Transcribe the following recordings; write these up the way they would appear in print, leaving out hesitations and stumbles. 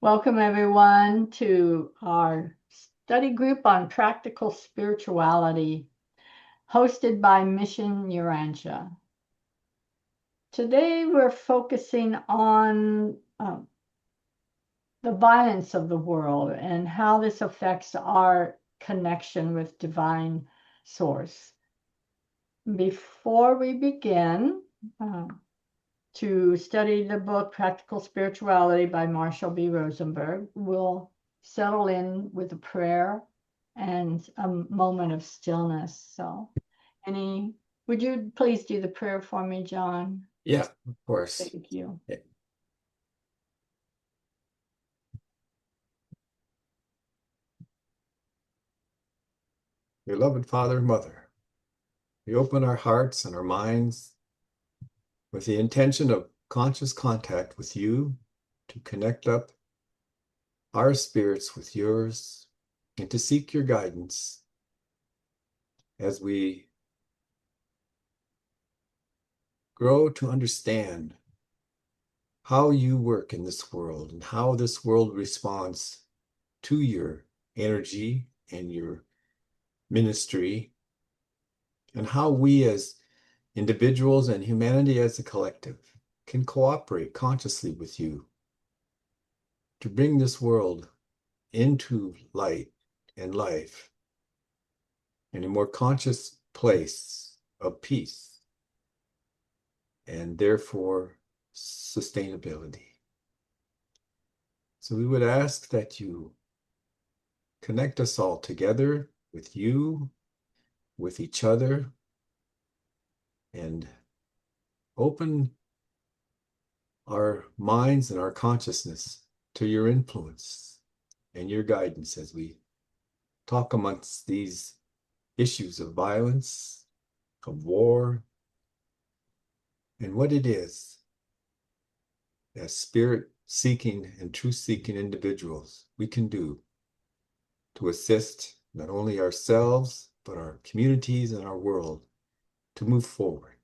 Welcome, everyone, to our study group on practical spirituality, hosted by Mission Urantia. Today, we're focusing on the violence of the world and how this affects our connection with divine source. Before we begin to study the book Practical Spirituality by Marshall B. Rosenberg, we'll settle in with a prayer and a moment of stillness. So, would you please do the prayer for me, John? Yeah, of course. Thank you. Yeah. Beloved Father and Mother, we open our hearts and our minds with the intention of conscious contact with you to connect up our spirits with yours and to seek your guidance as we grow to understand how you work in this world and how this world responds to your energy and your ministry, and how we as individuals and humanity as a collective can cooperate consciously with you to bring this world into light and life in a more conscious place of peace and therefore sustainability. So we would ask that you connect us all together with you, with each other, and open our minds and our consciousness to your influence and your guidance as we talk amongst these issues of violence, of war, and what it is as spirit-seeking and truth-seeking individuals we can do to assist not only ourselves, but our communities and our world to move forward.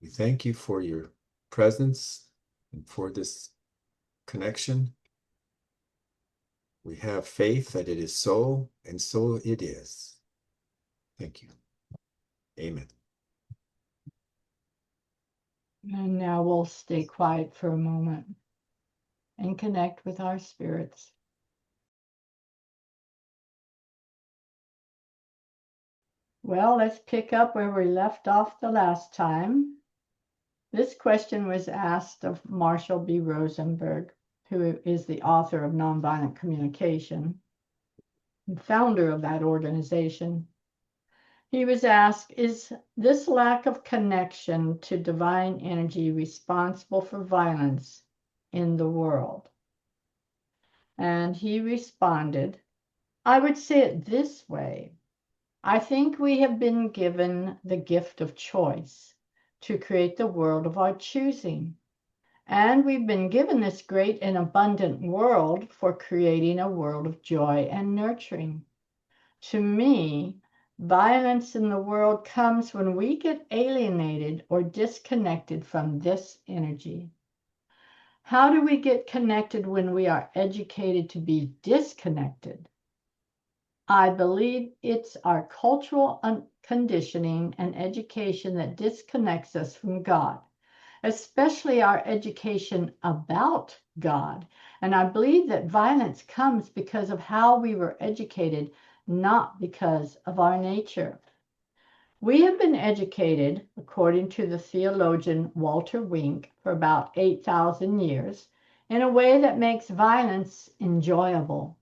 We thank you for your presence and for this connection. We have faith that it is so, and so it is. Thank you. Amen. And now we'll stay quiet for a moment and connect with our spirits. Well, let's pick up where we left off the last time. This question was asked of Marshall B. Rosenberg, who is the author of Nonviolent Communication and founder of that organization. He was asked, is this lack of connection to divine energy responsible for violence in the world? And he responded, I would say it this way. I think we have been given the gift of choice to create the world of our choosing. And we've been given this great and abundant world for creating a world of joy and nurturing. To me, violence in the world comes when we get alienated or disconnected from this energy. How do we get connected when we are educated to be disconnected? I believe it's our cultural conditioning and education that disconnects us from God, especially our education about God. And I believe that violence comes because of how we were educated, not because of our nature. We have been educated, according to the theologian Walter Wink, for about 8,000 years, in a way that makes violence enjoyable,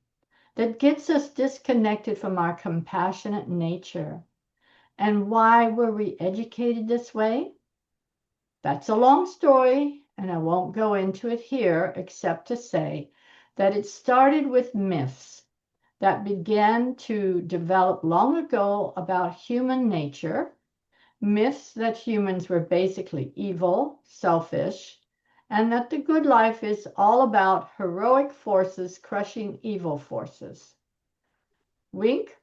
that gets us disconnected from our compassionate nature. And why were we educated this way? That's a long story, and I won't go into it here except to say that it started with myths that began to develop long ago about human nature, myths that humans were basically evil, selfish, and that the good life is all about heroic forces crushing evil forces. Wink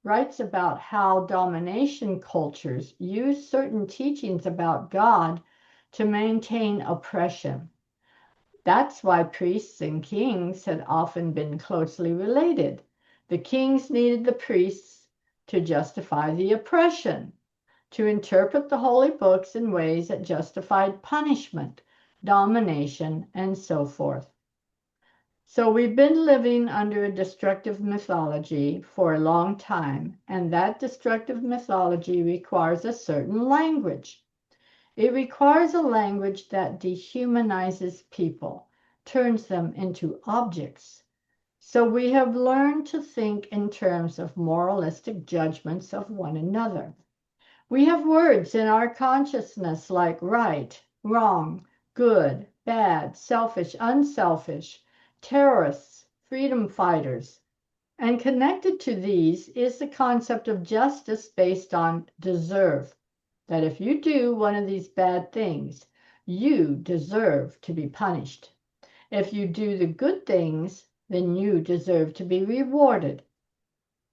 writes about how domination cultures use certain teachings about God to maintain oppression. That's why priests and kings had often been closely related. The kings needed the priests to justify the oppression, to interpret the holy books in ways that justified punishment, domination, and so forth. So we've been living under a destructive mythology for a long time, and that destructive mythology requires a certain language. It requires a language that dehumanizes people, turns them into objects. So we have learned to think in terms of moralistic judgments of one another. We have words in our consciousness like right, wrong, good, bad, selfish, unselfish, terrorists, freedom fighters. And connected to these is the concept of justice based on deserve. That if you do one of these bad things, you deserve to be punished. If you do the good things, then you deserve to be rewarded.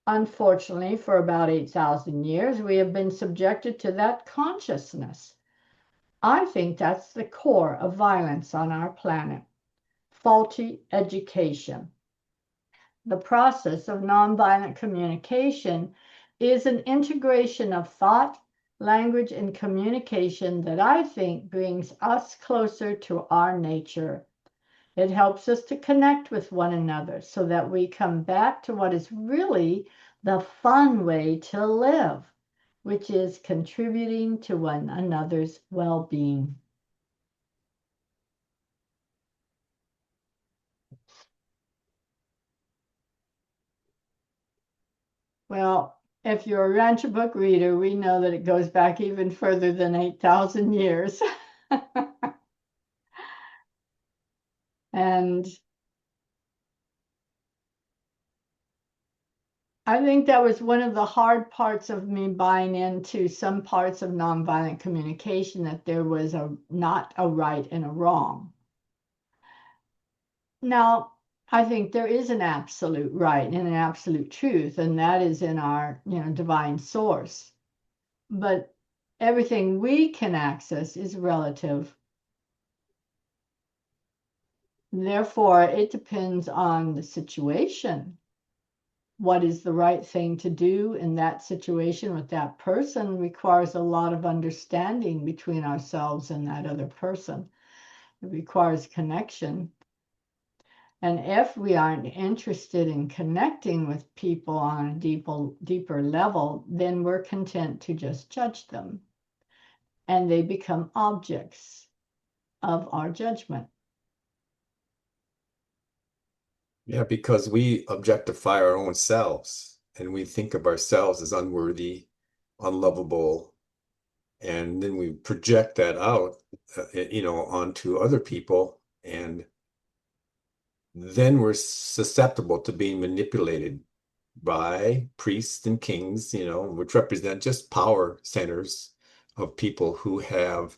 Unfortunately, for about 8,000 years, we have been subjected to that consciousness. I think that's the core of violence on our planet. Faulty education. The process of nonviolent communication is an integration of thought, language, and communication that I think brings us closer to our nature. It helps us to connect with one another so that we come back to what is really the fun way to live, which is contributing to one another's well-being. Well, if you're a Rancher book reader, we know that it goes back even further than 8,000 years. And I think that was one of the hard parts of me buying into some parts of nonviolent communication, that there was not a right and a wrong. Now, I think there is an absolute right and an absolute truth, and that is in our, divine source. But everything we can access is relative. Therefore, it depends on the situation. What is the right thing to do in that situation with that person requires a lot of understanding between ourselves and that other person. It requires connection. And if we aren't interested in connecting with people on a deeper level, then we're content to just judge them. And they become objects of our judgment. Yeah, because we objectify our own selves and we think of ourselves as unworthy, unlovable, and then we project that out, onto other people, and then we're susceptible to being manipulated by priests and kings, which represent just power centers of people who have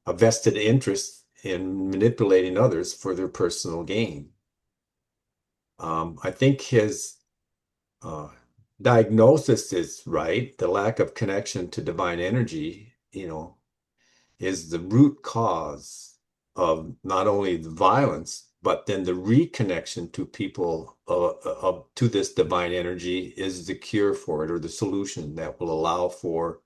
a vested interest in manipulating others for their personal gain. I think his diagnosis is right. The lack of connection to divine energy, is the root cause of not only the violence, but then the reconnection to people to this divine energy is the cure for it, or the solution that will allow for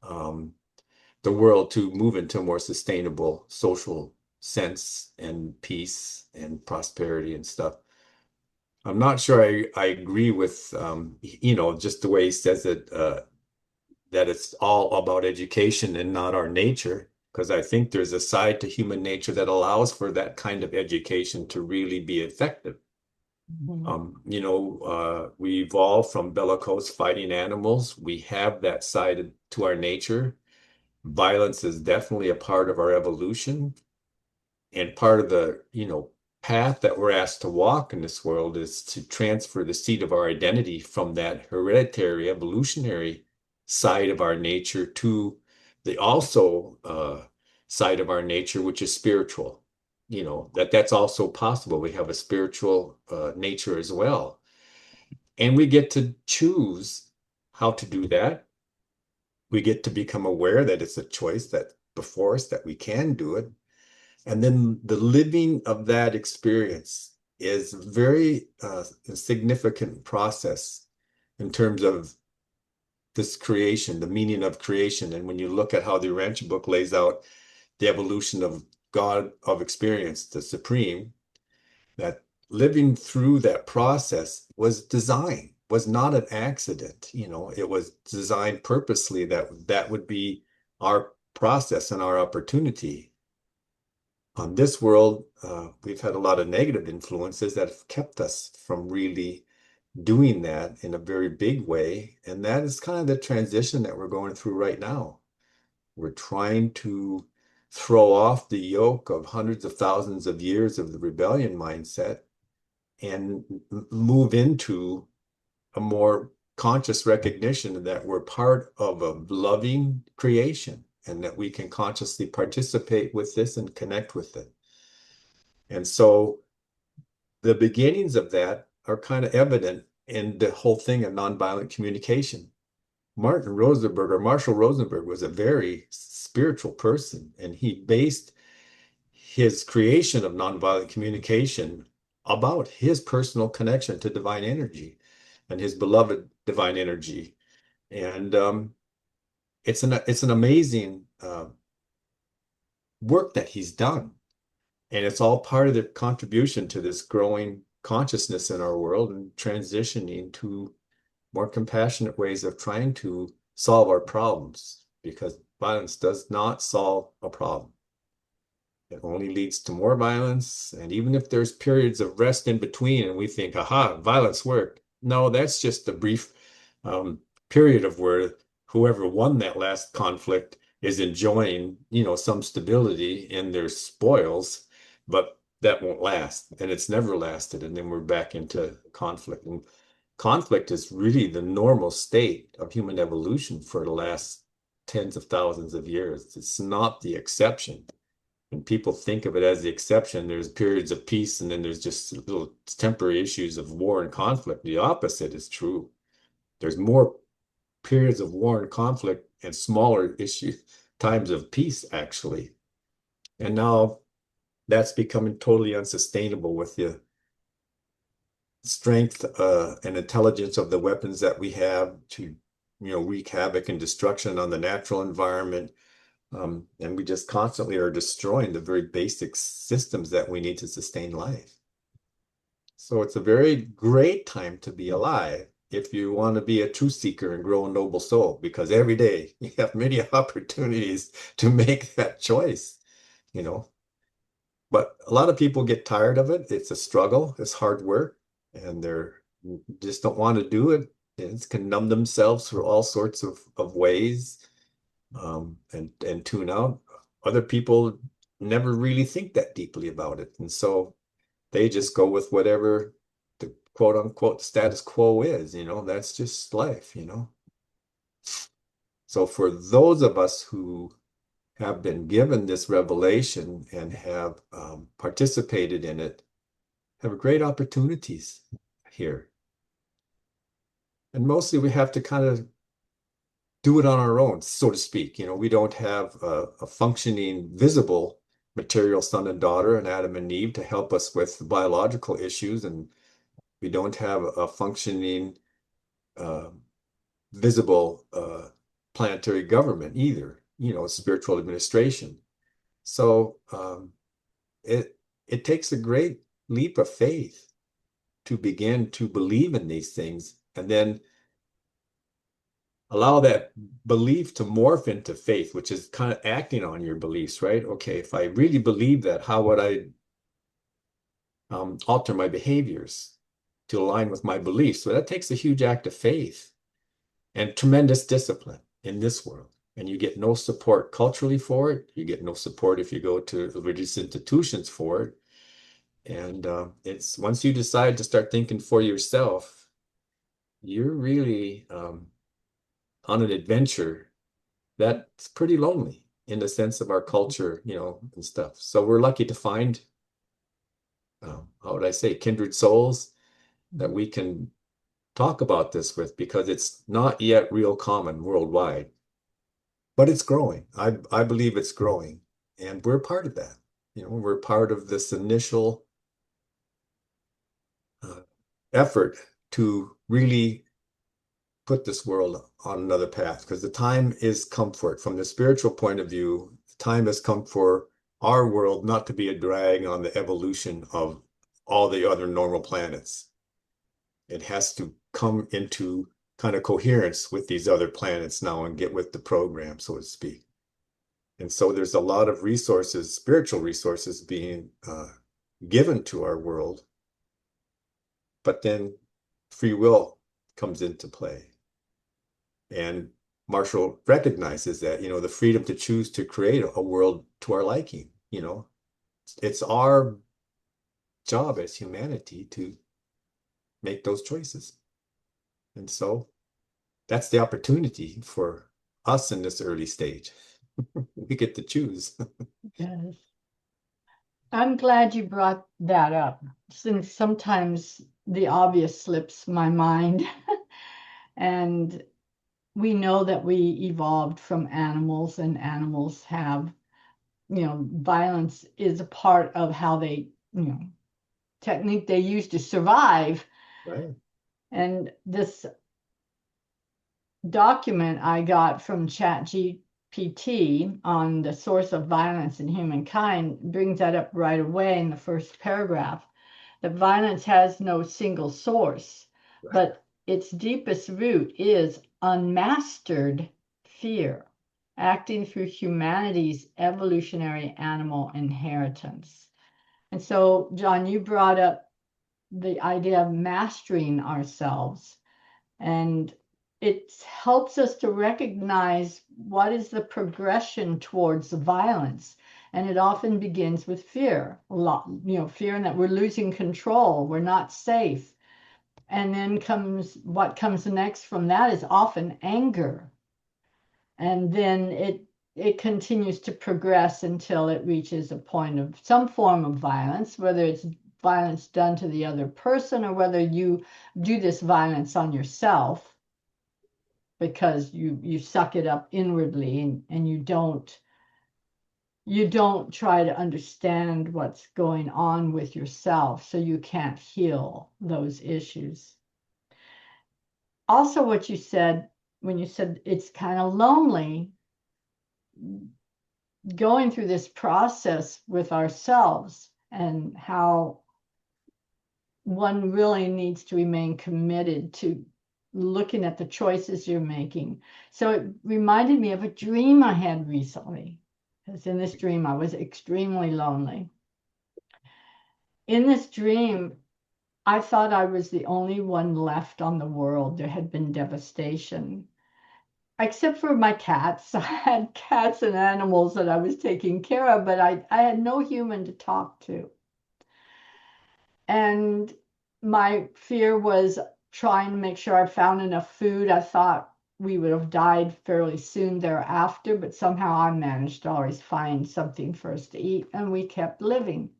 the world to move into a more sustainable social sense and peace and prosperity and stuff. I'm not sure I agree with, just the way he says it, that it's all about education and not our nature, because I think there's a side to human nature that allows for that kind of education to really be effective. We evolved from bellicose fighting animals. We have that side to our nature. Violence is definitely a part of our evolution. And part of the, path that we're asked to walk in this world is to transfer the seed of our identity from that hereditary evolutionary side of our nature to the also side of our nature, which is spiritual. That's also possible. We have a spiritual nature as well. And we get to choose how to do that. We get to become aware that it's a choice that before us, that we can do it. And then the living of that experience is very a significant process in terms of this creation, the meaning of creation. And when you look at how the Urantia book lays out the evolution of God of experience, the Supreme, that living through that process was design, was not an accident. It was designed purposely that that would be our process and our opportunity. On this world, we've had a lot of negative influences that have kept us from really doing that in a very big way. And that is kind of the transition that we're going through right now. We're trying to throw off the yoke of hundreds of thousands of years of the rebellion mindset and move into a more conscious recognition that we're part of a loving creation and that we can consciously participate with this and connect with it. And so the beginnings of that are kind of evident in the whole thing of nonviolent communication. Marshall Rosenberg was a very spiritual person, and he based his creation of nonviolent communication about his personal connection to divine energy and his beloved divine energy. And it's an amazing work that he's done. And it's all part of the contribution to this growing consciousness in our world and transitioning to more compassionate ways of trying to solve our problems, because violence does not solve a problem. It only leads to more violence. And even if there's periods of rest in between and we think, aha, violence worked. No, that's just a brief period of where whoever won that last conflict is enjoying, some stability in their spoils, but that won't last. And it's never lasted. And then we're back into conflict. And conflict is really the normal state of human evolution for the last tens of thousands of years. It's not the exception. When people think of it as the exception, there's periods of peace and then there's just little temporary issues of war and conflict. The opposite is true. There's more periods of war and conflict and smaller times of peace, actually. And now that's becoming totally unsustainable with the strength and intelligence of the weapons that we have to, wreak havoc and destruction on the natural environment. And we just constantly are destroying the very basic systems that we need to sustain life. So it's a very great time to be alive if you want to be a truth seeker and grow a noble soul, because every day you have many opportunities to make that choice, you know. But a lot of people get tired of it. It's a struggle, it's hard work, and they're just don't want to do it. And can numb themselves through all sorts of ways and tune out. Other people never really think that deeply about it. And so they just go with whatever the quote unquote status quo is, that's just life. So for those of us who have been given this revelation and have participated in it, have great opportunities here. And mostly we have to kind of do it on our own, so to speak. We don't have a functioning, visible material son and daughter and Adam and Eve to help us with biological issues. And we don't have a functioning, visible planetary government either, spiritual administration. So it takes a great leap of faith to begin to believe in these things and then allow that belief to morph into faith, which is kind of acting on your beliefs, right? Okay, if I really believe that, how would I alter my behaviors to align with my beliefs? So that takes a huge act of faith and tremendous discipline in this world. And you get no support culturally for it. You get no support if you go to religious institutions for it. And it's once you decide to start thinking for yourself, you're really on an adventure that's pretty lonely in the sense of our culture, and stuff. So we're lucky to find, how would I say, kindred souls that we can talk about this with, because it's not yet real common worldwide, but it's growing. I believe it's growing, and we're part of that. We're part of this initial effort to really put this world on another path, because the time is comfort. From the spiritual point of view, the time has come for our world not to be a drag on the evolution of all the other normal planets. It has to come into kind of coherence with these other planets now and get with the program, so to speak. And so there's a lot of resources, spiritual resources being given to our world, but then free will comes into play. And Marshall recognizes that, the freedom to choose to create a world to our liking, it's our job as humanity to make those choices. And so that's the opportunity for us in this early stage. We get to choose. Yes. I'm glad you brought that up, since sometimes the obvious slips my mind. And we know that we evolved from animals, and animals have, violence is a part of how they, technique they use to survive. Right. And this document I got from ChatGPT on the source of violence in humankind brings that up right away in the first paragraph, that violence has no single source, Right. but its deepest root is unmastered fear, acting through humanity's evolutionary animal inheritance. And so, John, you brought up the idea of mastering ourselves, and it helps us to recognize what is the progression towards violence. And it often begins with fear, a lot, fear that we're losing control, we're not safe. And then what comes next from that is often anger. And then it continues to progress until it reaches a point of some form of violence, whether it's violence done to the other person or whether you do this violence on yourself because you suck it up inwardly, and you don't try to understand what's going on with yourself, so you can't heal those issues. Also, what you said when you said it's kind of lonely going through this process with ourselves, and how one really needs to remain committed to looking at the choices you're making. So it reminded me of a dream I had recently, because in this dream I was extremely lonely. In this dream, I thought I was the only one left on the world. There had been devastation, except for my cats. I had cats and animals that I was taking care of, but I had no human to talk to. And my fear was trying to make sure I found enough food. I thought we would have died fairly soon thereafter, but somehow I managed to always find something for us to eat, and we kept living.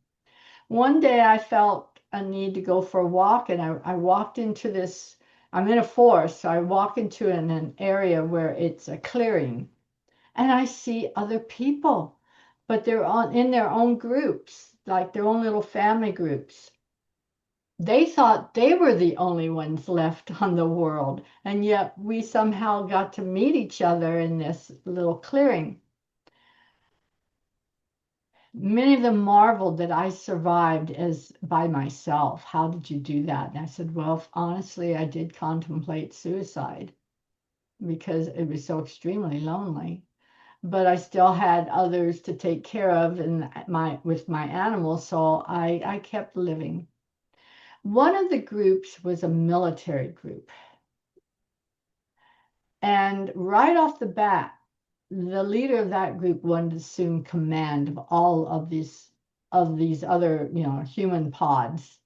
One day I felt a need to go for a walk, and I walked into this. I'm in a forest, so I walk into an area where it's a clearing, and I see other people, but they're in their own groups, like their own little family groups. They thought they were the only ones left on the world, and yet we somehow got to meet each other in this little clearing. Many of them marveled that I survived as by myself. How did you do that? And I said, well, honestly, I did contemplate suicide because it was so extremely lonely. But I still had others to take care of with my animals, so I kept living. One of the groups was a military group. And right off the bat, the leader of that group wanted to assume command of all of these other, human pods,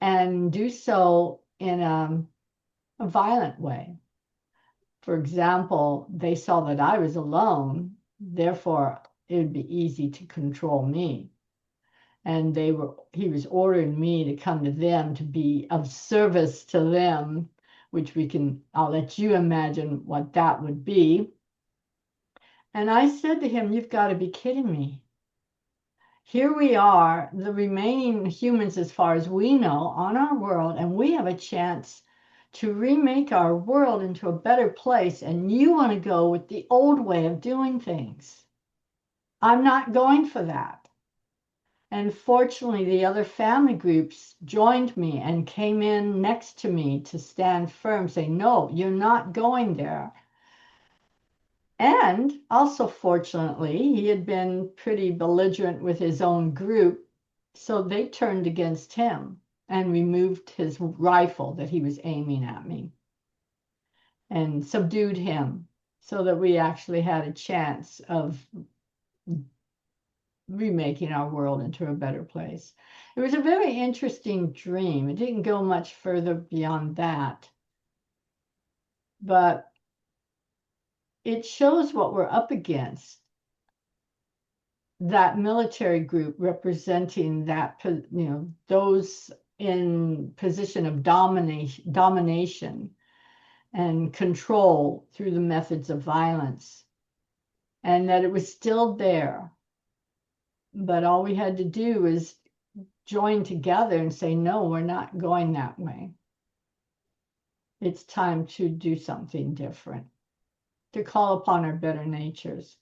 and do so in a violent way. For example, they saw that I was alone, therefore it would be easy to control me. And he was ordering me to come to them to be of service to them, which I'll let you imagine what that would be. And I said to him, you've got to be kidding me. here we are, the remaining humans, as far as we know, on our world, and we have a chance to remake our world into a better place. And you want to go with the old way of doing things. I'm not going for that. And fortunately, the other family groups joined me and came in next to me to stand firm, saying, no, you're not going there. And also, fortunately, he had been pretty belligerent with his own group, so they turned against him and removed his rifle that he was aiming at me and subdued him so that we actually had a chance of remaking our world into a better place. It was a very interesting dream. It didn't go much further beyond that, but it shows what we're up against. That military group representing that, those in position of domination and control through the methods of violence, and that it was still there. But all we had to do was join together and say, no, we're not going that way. It's time to do something different, to call upon our better natures.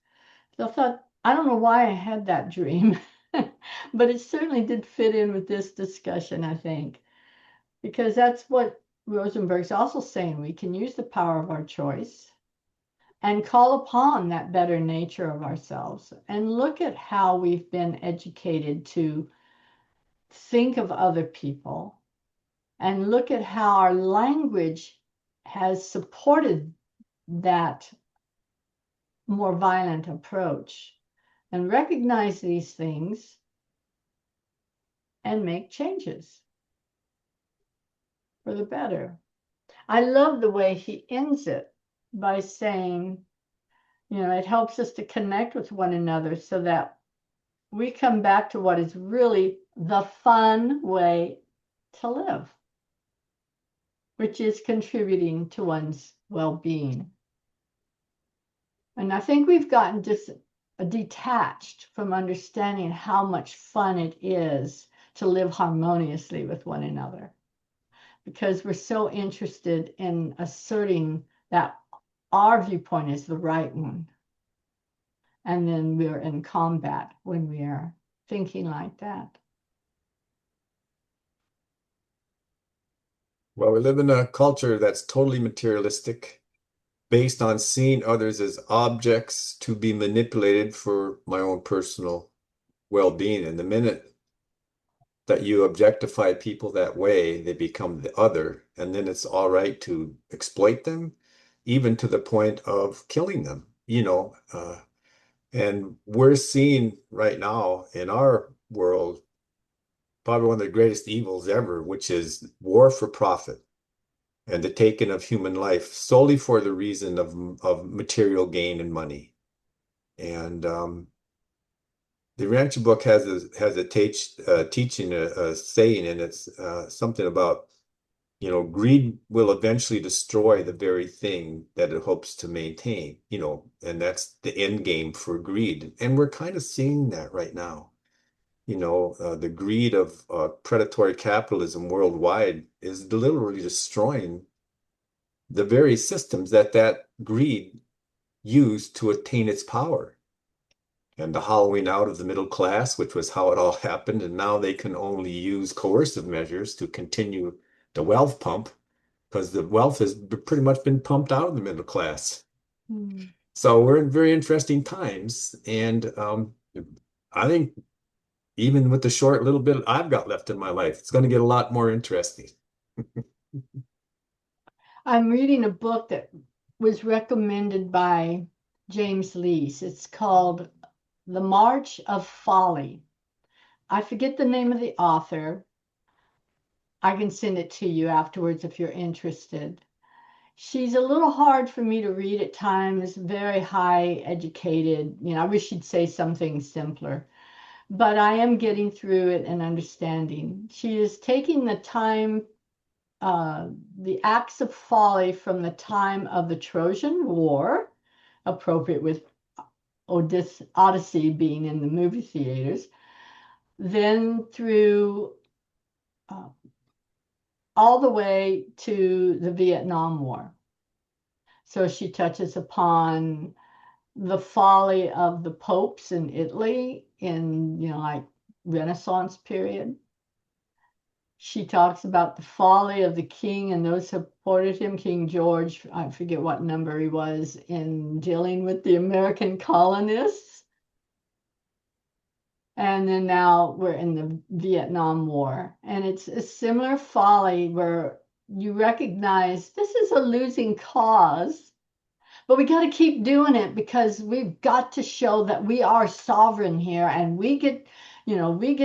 So I thought, I don't know why I had that dream, but it certainly did fit in with this discussion, I think, because that's what Rosenberg's also saying. We can use the power of our choice and call upon that better nature of ourselves and look at how we've been educated to think of other people and look at how our language has supported that more violent approach, and recognize these things and make changes for the better. I love the way he ends it by saying, it helps us to connect with one another so that we come back to what is really the fun way to live, which is contributing to one's well-being. And I think we've gotten just detached from understanding how much fun it is to live harmoniously with one another, because we're so interested in asserting that our viewpoint is the right one. And then we're in combat when we are thinking like that. Well, we live in a culture that's totally materialistic, based on seeing others as objects to be manipulated for my own personal well-being. And the minute that you objectify people that way, they become the other, and then it's all right to exploit them, even to the point of killing them, and we're seeing right now in our world probably one of the greatest evils ever, which is war for profit and the taking of human life solely for the reason of material gain and money. And the Urantia book has a teaching, a saying, and it's something about, greed will eventually destroy the very thing that it hopes to maintain, and that's the end game for greed. And we're kind of seeing that right now. The greed of predatory capitalism worldwide is literally destroying the very systems that greed used to attain its power. And the hollowing out of the middle class, which was how it all happened, and now they can only use coercive measures to continue the wealth pump, because the wealth has pretty much been pumped out of the middle class. Mm. So we're in very interesting times, and I think even with the short little bit I've got left in my life, it's going to get a lot more interesting. I'm reading a book that was recommended by James Lees. It's called The March of Folly. I forget the name of the author. I can send it to you afterwards if you're interested. She's a little hard for me to read at times, very high educated. I wish she'd say something simpler, but I am getting through it and understanding. She is taking the time, the acts of folly from the time of the Trojan War, appropriate with Odyssey being in the movie theaters, then through uh, all the way to the Vietnam War. So she touches upon the folly of the popes in Italy in, like Renaissance period. She talks about the folly of the king and those who supported him, King George, I forget what number he was, in dealing with the American colonists. And then now we're in the Vietnam War. And it's a similar folly where you recognize this is a losing cause, but we got to keep doing it because we've got to show that we are sovereign here and we get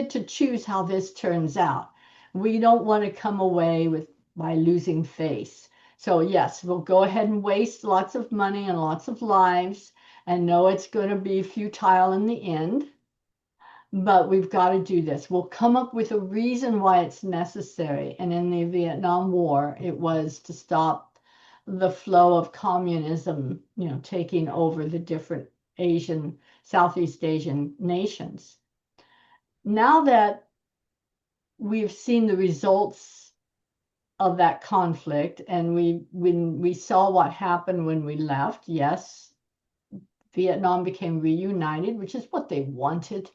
to choose how this turns out. We don't want to come away with by losing face. So yes, we'll go ahead and waste lots of money and lots of lives and know it's going to be futile in the end. But we've got to do this. We'll come up with a reason why it's necessary. And in the Vietnam War, it was to stop the flow of communism, taking over the different Southeast Asian nations. Now that we've seen the results of that conflict, and when we saw what happened when we left, yes, Vietnam became reunited, which is what they wanted.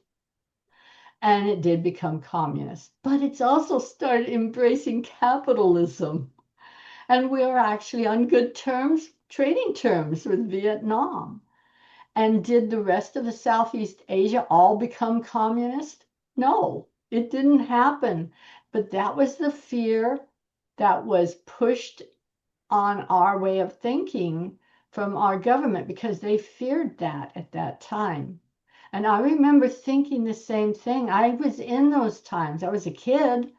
And it did become communist, but it's also started embracing capitalism. And we are actually on good terms, trading terms with Vietnam. And did the rest of the Southeast Asia all become communist? No, it didn't happen. But that was the fear that was pushed on our way of thinking from our government because they feared that at that time. And I remember thinking the same thing. I was in those times. I was a kid,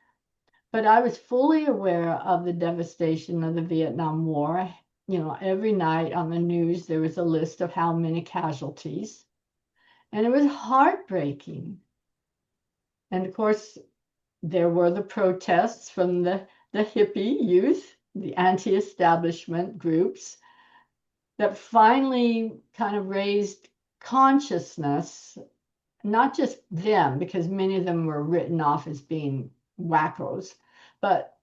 but I was fully aware of the devastation of the Vietnam War. Every night on the news, there was a list of how many casualties, and it was heartbreaking. And of course, there were the protests from the hippie youth, the anti-establishment groups that finally kind of raised consciousness, not just them, because many of them were written off as being wackos, but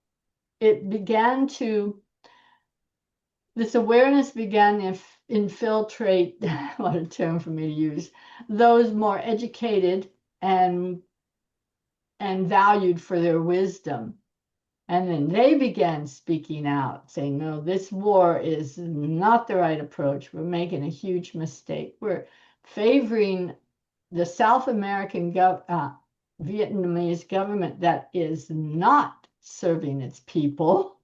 this awareness began to infiltrate, what a term for me to use, those more educated and valued for their wisdom. And then they began speaking out, saying, no, this war is not the right approach. We're making a huge mistake. We're favoring the South American Vietnamese government that is not serving its people.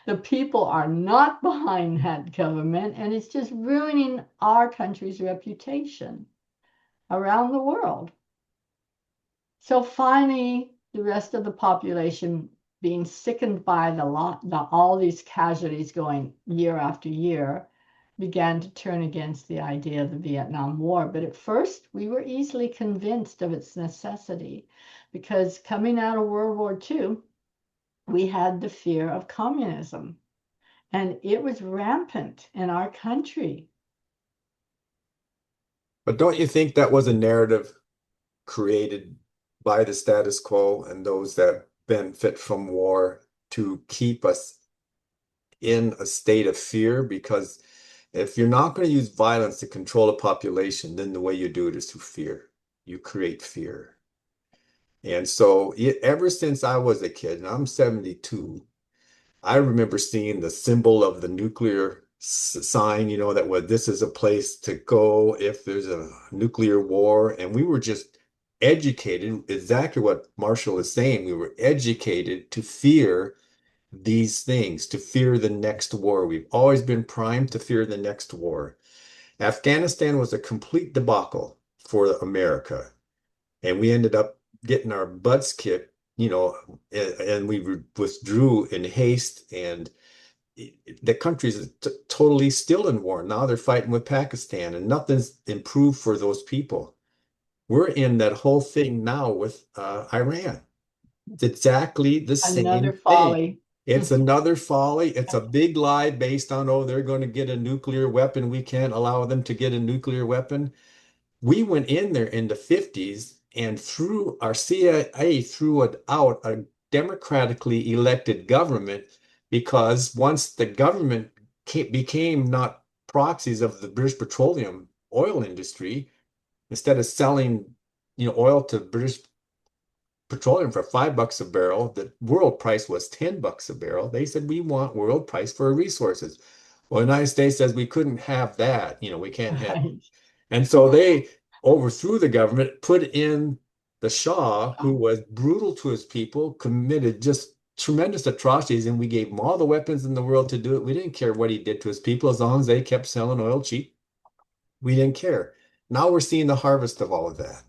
The people are not behind that government, and it's just ruining our country's reputation around the world. So finally, the rest of the population, being sickened by all these casualties going year after year, began to turn against the idea of the Vietnam War. But at first, we were easily convinced of its necessity because coming out of World War II, we had the fear of communism, and it was rampant in our country. But don't you think that was a narrative created by the status quo and those that benefit from war to keep us in a state of fear? Because if you're not going to use violence to control a population, then the way you do it is through fear. You create fear. And so ever since I was a kid, and I'm 72, I remember seeing the symbol of the nuclear sign, that this is a place to go if there's a nuclear war. And we were just educated, exactly what Marshall is saying. We were educated to fear these things, to fear the next war. We've always been primed to fear the next war. Afghanistan was a complete debacle for America, and we ended up getting our butts kicked, and we withdrew in haste, and the country's totally still in war. Now they're fighting with Pakistan, and nothing's improved for those people. We're in that whole thing now with Iran. It's exactly the Another same thing. folly. It's another folly. It's a big lie based on, oh, they're going to get a nuclear weapon. We can't allow them to get a nuclear weapon. We went in there in the 50s And through our CIA threw it out a democratically elected government because once the government became not proxies of the British Petroleum oil industry, instead of selling, oil to British Petroleum for $5 a barrel, the world price was $10 a barrel. They said we want world price for our resources. Well, the United States says we couldn't have that. We can't have. Right. And so they overthrew the government, put in the Shah, who was brutal to his people, committed just tremendous atrocities, and we gave him all the weapons in the world to do it. We didn't care what he did to his people as long as they kept selling oil cheap. We didn't care. Now we're seeing the harvest of all of that.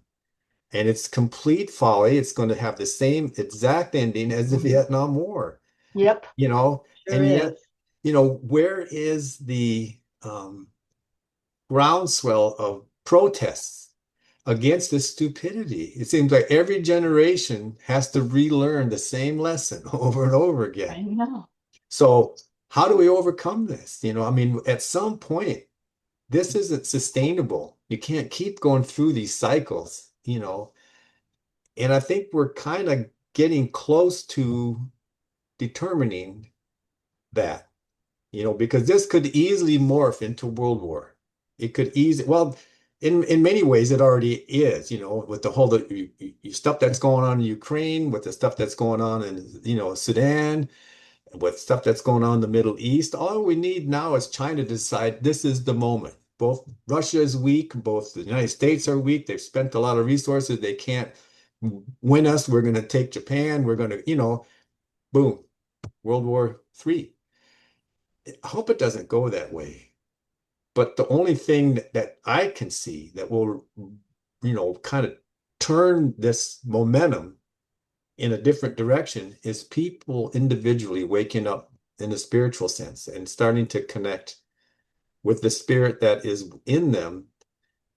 And it's complete folly. It's going to have the same exact ending as the Vietnam War, Yep, sure and yet, is. where is the groundswell of protests against this stupidity? It seems like every generation has to relearn the same lesson over and over I again. know. So, how do we overcome this? I mean, at some point, this isn't sustainable. You can't keep going through these cycles. And I think we're kind of getting close to determining that, because this could easily morph into World War. It could easily, well, in many ways, it already is, with the whole stuff that's going on in Ukraine, with the stuff that's going on in, Sudan, with stuff that's going on in the Middle East. All we need now is China to decide this is the moment. Both Russia is weak, both the United States are weak. They've spent a lot of resources. They can't win us. We're going to take Japan. We're going to, boom, World War III. I hope it doesn't go that way. But the only thing that I can see that will, kind of turn this momentum in a different direction is people individually waking up in a spiritual sense and starting to connect with the spirit that is in them.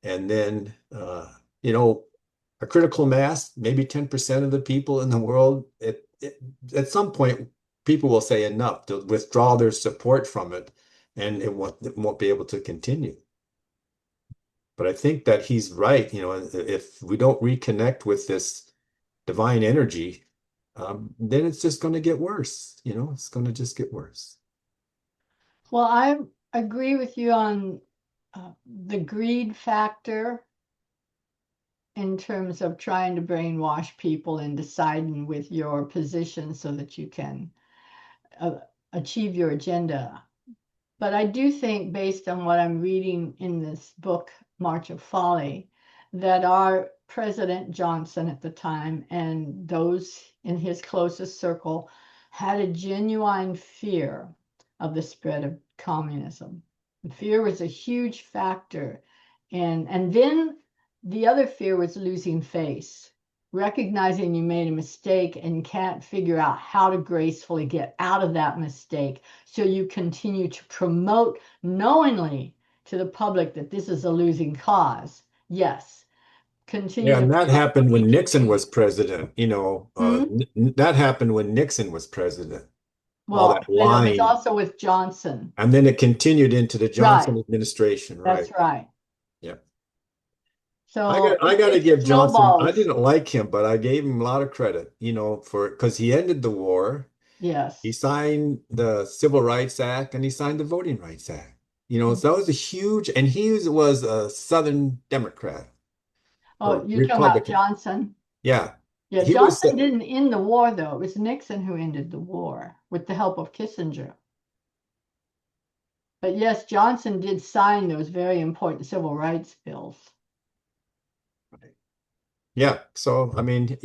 And then, a critical mass, maybe 10% of the people in the world, at some point, people will say enough to withdraw their support from it, and it won't be able to continue. But I think that he's right. If we don't reconnect with this divine energy, then it's just going to get worse. It's going to just get worse. Well, I agree with you on the greed factor in terms of trying to brainwash people and deciding with your position so that you can uh, achieve your agenda. But I do think, based on what I'm reading in this book, March of Folly, that our President Johnson at the time and those in his closest circle had a genuine fear of the spread of communism. Fear was a huge factor. And then the other fear was losing face, recognizing you made a mistake and can't figure out how to gracefully get out of that mistake. So you continue to promote knowingly to the public that this is a losing cause. Yes, continue Yeah, to and that promote what happened we when can Nixon do. was president. Hmm? That happened when Nixon was president. All Well, that but it was lying. also with Johnson. And then it continued into the Right, Johnson administration, right? that's right. Yeah. I So got I got to it give Johnson, I snowballs. didn't like him, but I gave him a lot of credit, for because he ended the war. He Yes. signed the Civil Rights Act and he signed the Voting Rights Act. So that was a huge, and he was a Southern Democrat Oh, or you're talking about Republican. Johnson? Yeah. Yeah, He was Johnson didn't end the war, though. It was Nixon who ended the war with the help of Kissinger. But yes, Johnson did sign those very important civil rights bills. yeah. So I mean,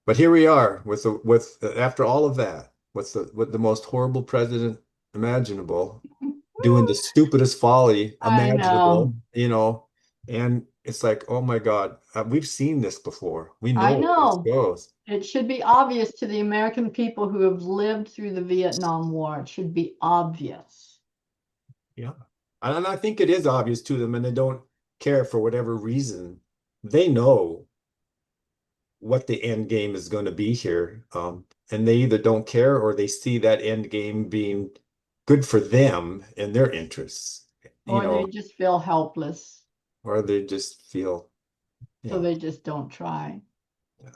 but here we are with after all of that, with the most horrible president imaginable, doing the stupidest folly I know. imaginable, and it's like, oh my God, we've seen this before. We know I where this know. goes. It should be obvious to the American people who have lived through the Vietnam War. It should be obvious. Yeah. And I think it is obvious to them, and they don't care for whatever reason. They know what the end game is going to be here. And they either don't care or they see that end game being good for them and their interests, Or they just feel helpless. or they just feel. So Yeah. they just don't try. Yeah.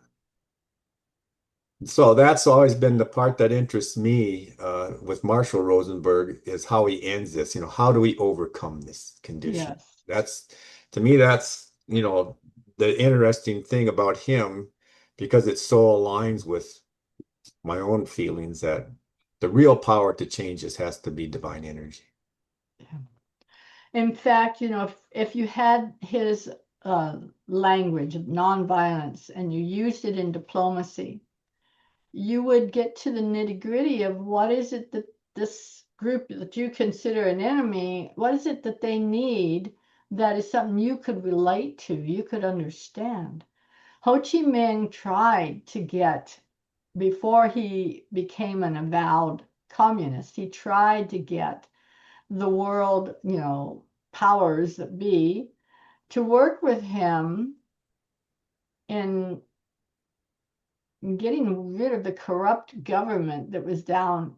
So that's always been the part that interests me with Marshall Rosenberg is how he ends this. How do we overcome this condition? Yes. That's to me, that's the interesting thing about him because it so aligns with my own feelings that the real power to change this has to be divine energy. Yeah. In fact, if you had his language of nonviolence and you used it in diplomacy, you would get to the nitty-gritty of what is it that this group that you consider an enemy, what is it that they need that is something you could relate to, you could understand. Ho Chi Minh tried to get, before he became an avowed communist, he tried to get the world, powers that be, to work with him in getting rid of the corrupt government that was down,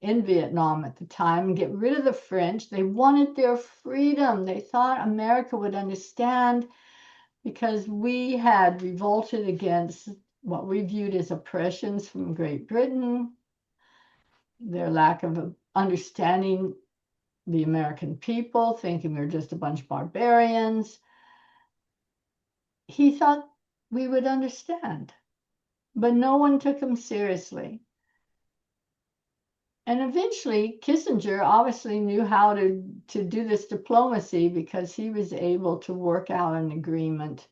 in Vietnam at the time, get rid of the French. They wanted their freedom. They thought America would understand because we had revolted against what we viewed as oppressions from Great Britain, their lack of understanding the American people, thinking we were just a bunch of barbarians. He thought we would understand, but no one took him seriously. And eventually, Kissinger obviously knew how to do this diplomacy because he was able to work out an agreement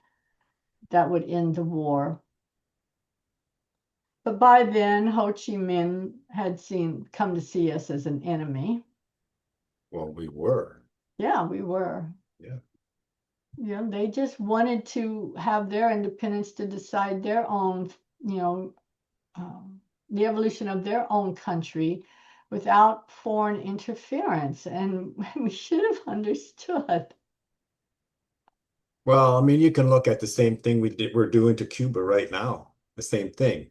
that would end the war. But by then, Ho Chi Minh had come to see us as an enemy. Well, we were. Yeah, we were. Yeah. They just wanted to have their independence to decide their own, you know, the evolution of their own country without foreign interference. And we should have understood. Well, I mean, you can look at the same thing we're doing to Cuba right now. The same thing.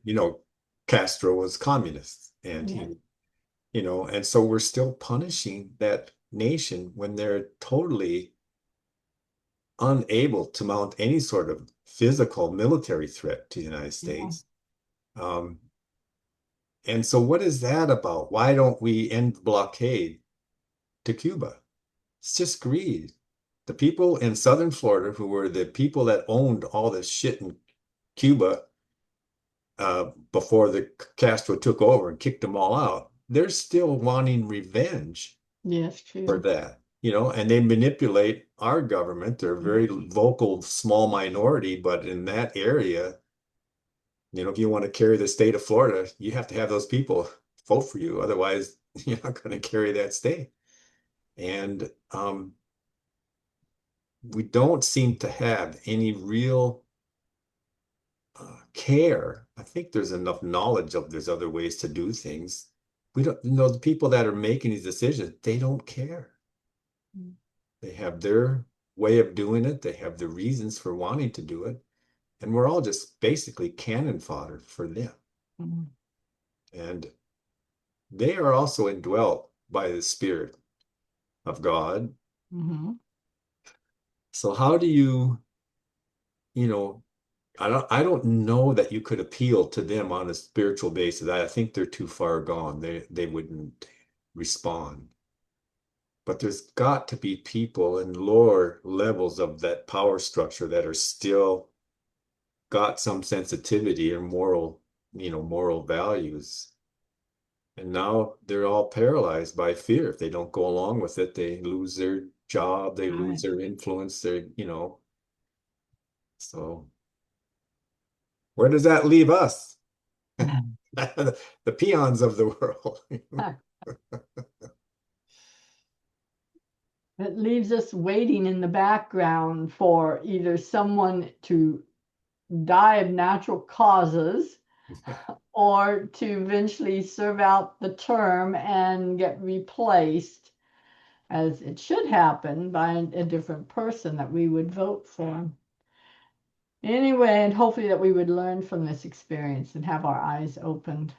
Castro was communist and Yeah, and so we're still punishing that nation when they're totally unable to mount any sort of physical military threat to the United yeah, States. Um, and so what is that about? Why don't we end the blockade to Cuba? It's just greed. The people in southern Florida, who were the people that owned all this shit in Cuba before the Castro took over and kicked them all out, they're still wanting revenge yes, for true. that, and they manipulate our government. They're a very vocal, small minority, but in that area, if you want to carry the state of Florida, you have to have those people vote for you. Otherwise, you're not going to carry that state. And we don't seem to have any real care. I think there's enough knowledge of there's other ways to do things. We don't, the people that are making these decisions, they don't care. Mm, They have their way of doing it. They have the reasons for wanting to do it. And we're all just basically cannon fodder for them. mm, And they are also indwelt by the Spirit of God. mhm. So how do you know, I don't know that you could appeal to them on a spiritual basis. I think they're too far gone. They wouldn't respond. But there's got to be people in lower levels of that power structure that are still got some sensitivity or moral values. And now they're all paralyzed by fear. If they don't go along with it, they lose their job, they lose Right. their influence, so where does that leave us? The peons of the world. It leaves us waiting in the background for either someone to die of natural causes or to eventually serve out the term and get replaced, as it should happen, by a different person that we would vote for. Anyway, and hopefully that we would learn from this experience and have our eyes opened.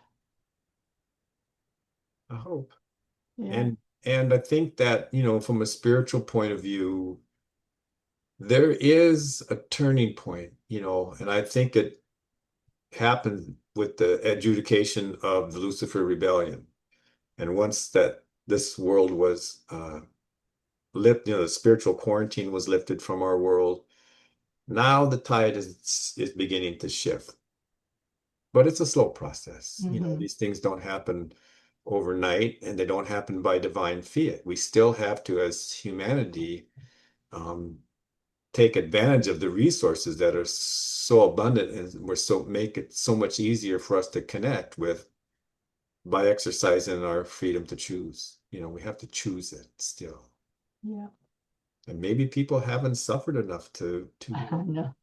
I hope. Yeah. And I think that, from a spiritual point of view, there is a turning point, and I think it happened with the adjudication of the Lucifer Rebellion. And once that this world was lifted, the spiritual quarantine was lifted from our world, now the tide is beginning to shift. But it's a slow process. Hmm. These things don't happen overnight and they don't happen by divine fiat. We still have to, as humanity, um, take advantage of the resources that are so abundant and make it so much easier for us to connect with by exercising our freedom to choose. We have to choose it still. Yeah, And maybe people haven't suffered enough to I know.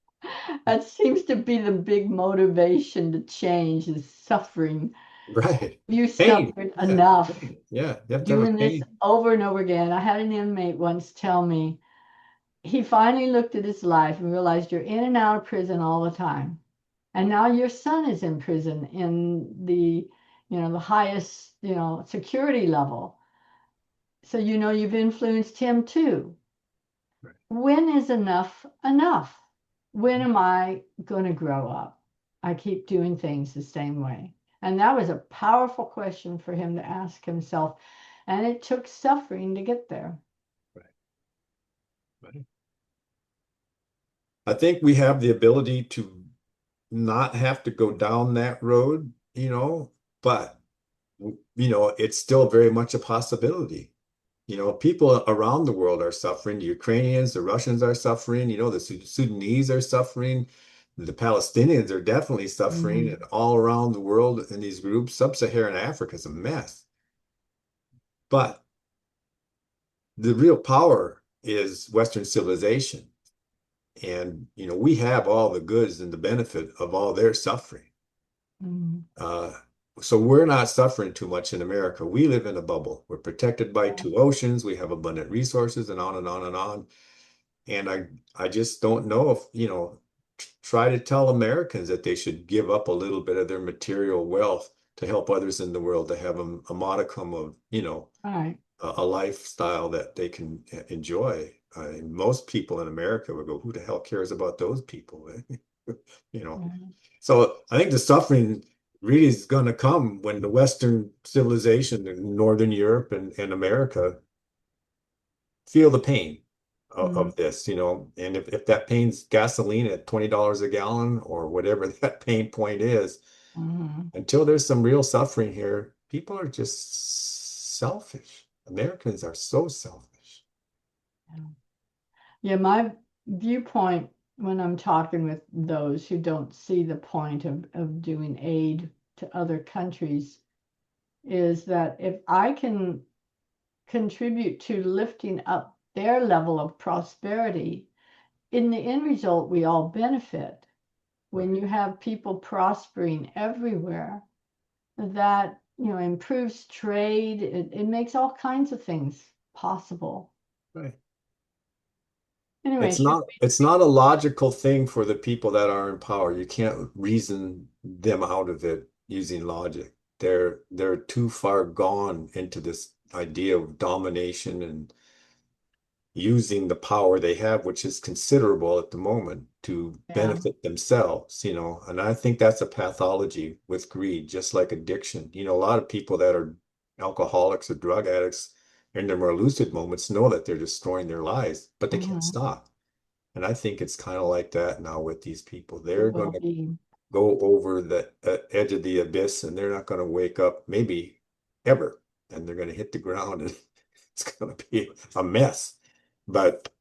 That seems to be the big motivation to change is suffering. right. You Pain. suffered Yeah. enough Pain. Yeah. You have to have a doing this pain. over and over again. I had an inmate once tell me he finally looked at his life and realized you're in and out of prison all the time. And now your son is in prison in the highest, security level. So you've influenced him too. Right. When is enough enough? When am I going to grow up? I keep doing things the same way. And that was a powerful question for him to ask himself. And it took suffering to get there. Right. Right. I think we have the ability to not have to go down that road, but it's still very much a possibility. People around the world are suffering. The Ukrainians, the Russians are suffering, the Sudanese are suffering. The Palestinians are definitely suffering, Mhm. and all around the world in these groups. Sub-Saharan Africa is a mess. But the real power is Western civilization. And, we have all the goods and the benefit of all their suffering. Mhm. Uh, so we're not suffering too much in America. We live in a bubble. We're protected by Yeah. two oceans. We have abundant resources and on and on and on. And I just don't know if, try to tell Americans that they should give up a little bit of their material wealth to help others in the world to have a modicum of, All right. a lifestyle that they can enjoy. And most people in America would go, who the hell cares about those people? You know. Yeah. So I think the suffering really is going to come when the Western civilization in Northern Europe and America feel the pain Mhm. of this, and if that pain's gasoline at $20 a gallon or whatever that pain point is, Mhm. until there's some real suffering here, people are just selfish. Americans are so selfish. Yeah. Yeah, my viewpoint when I'm talking with those who don't see the point of doing aid to other countries is that if I can contribute to lifting up their level of prosperity, in the end result, we all benefit. When Right, you have people prospering everywhere, that improves trade, it makes all kinds of things possible. right. Anyway, It's should not it's not a logical thing for the people that are in power. You can't reason them out of it using logic. They're too far gone into this idea of domination and using the power they have, which is considerable at the moment, to yeah. benefit themselves, And I think that's a pathology with greed, just like addiction. A lot of people that are alcoholics or drug addicts in their more lucid moments know that they're destroying their lives, but they can't Mhm. stop. And I think it's kind of like that now with these people. It They're going will to be. go over the edge of the abyss and they're not going to wake up maybe ever. And they're going to hit the ground and it's going to be a mess. But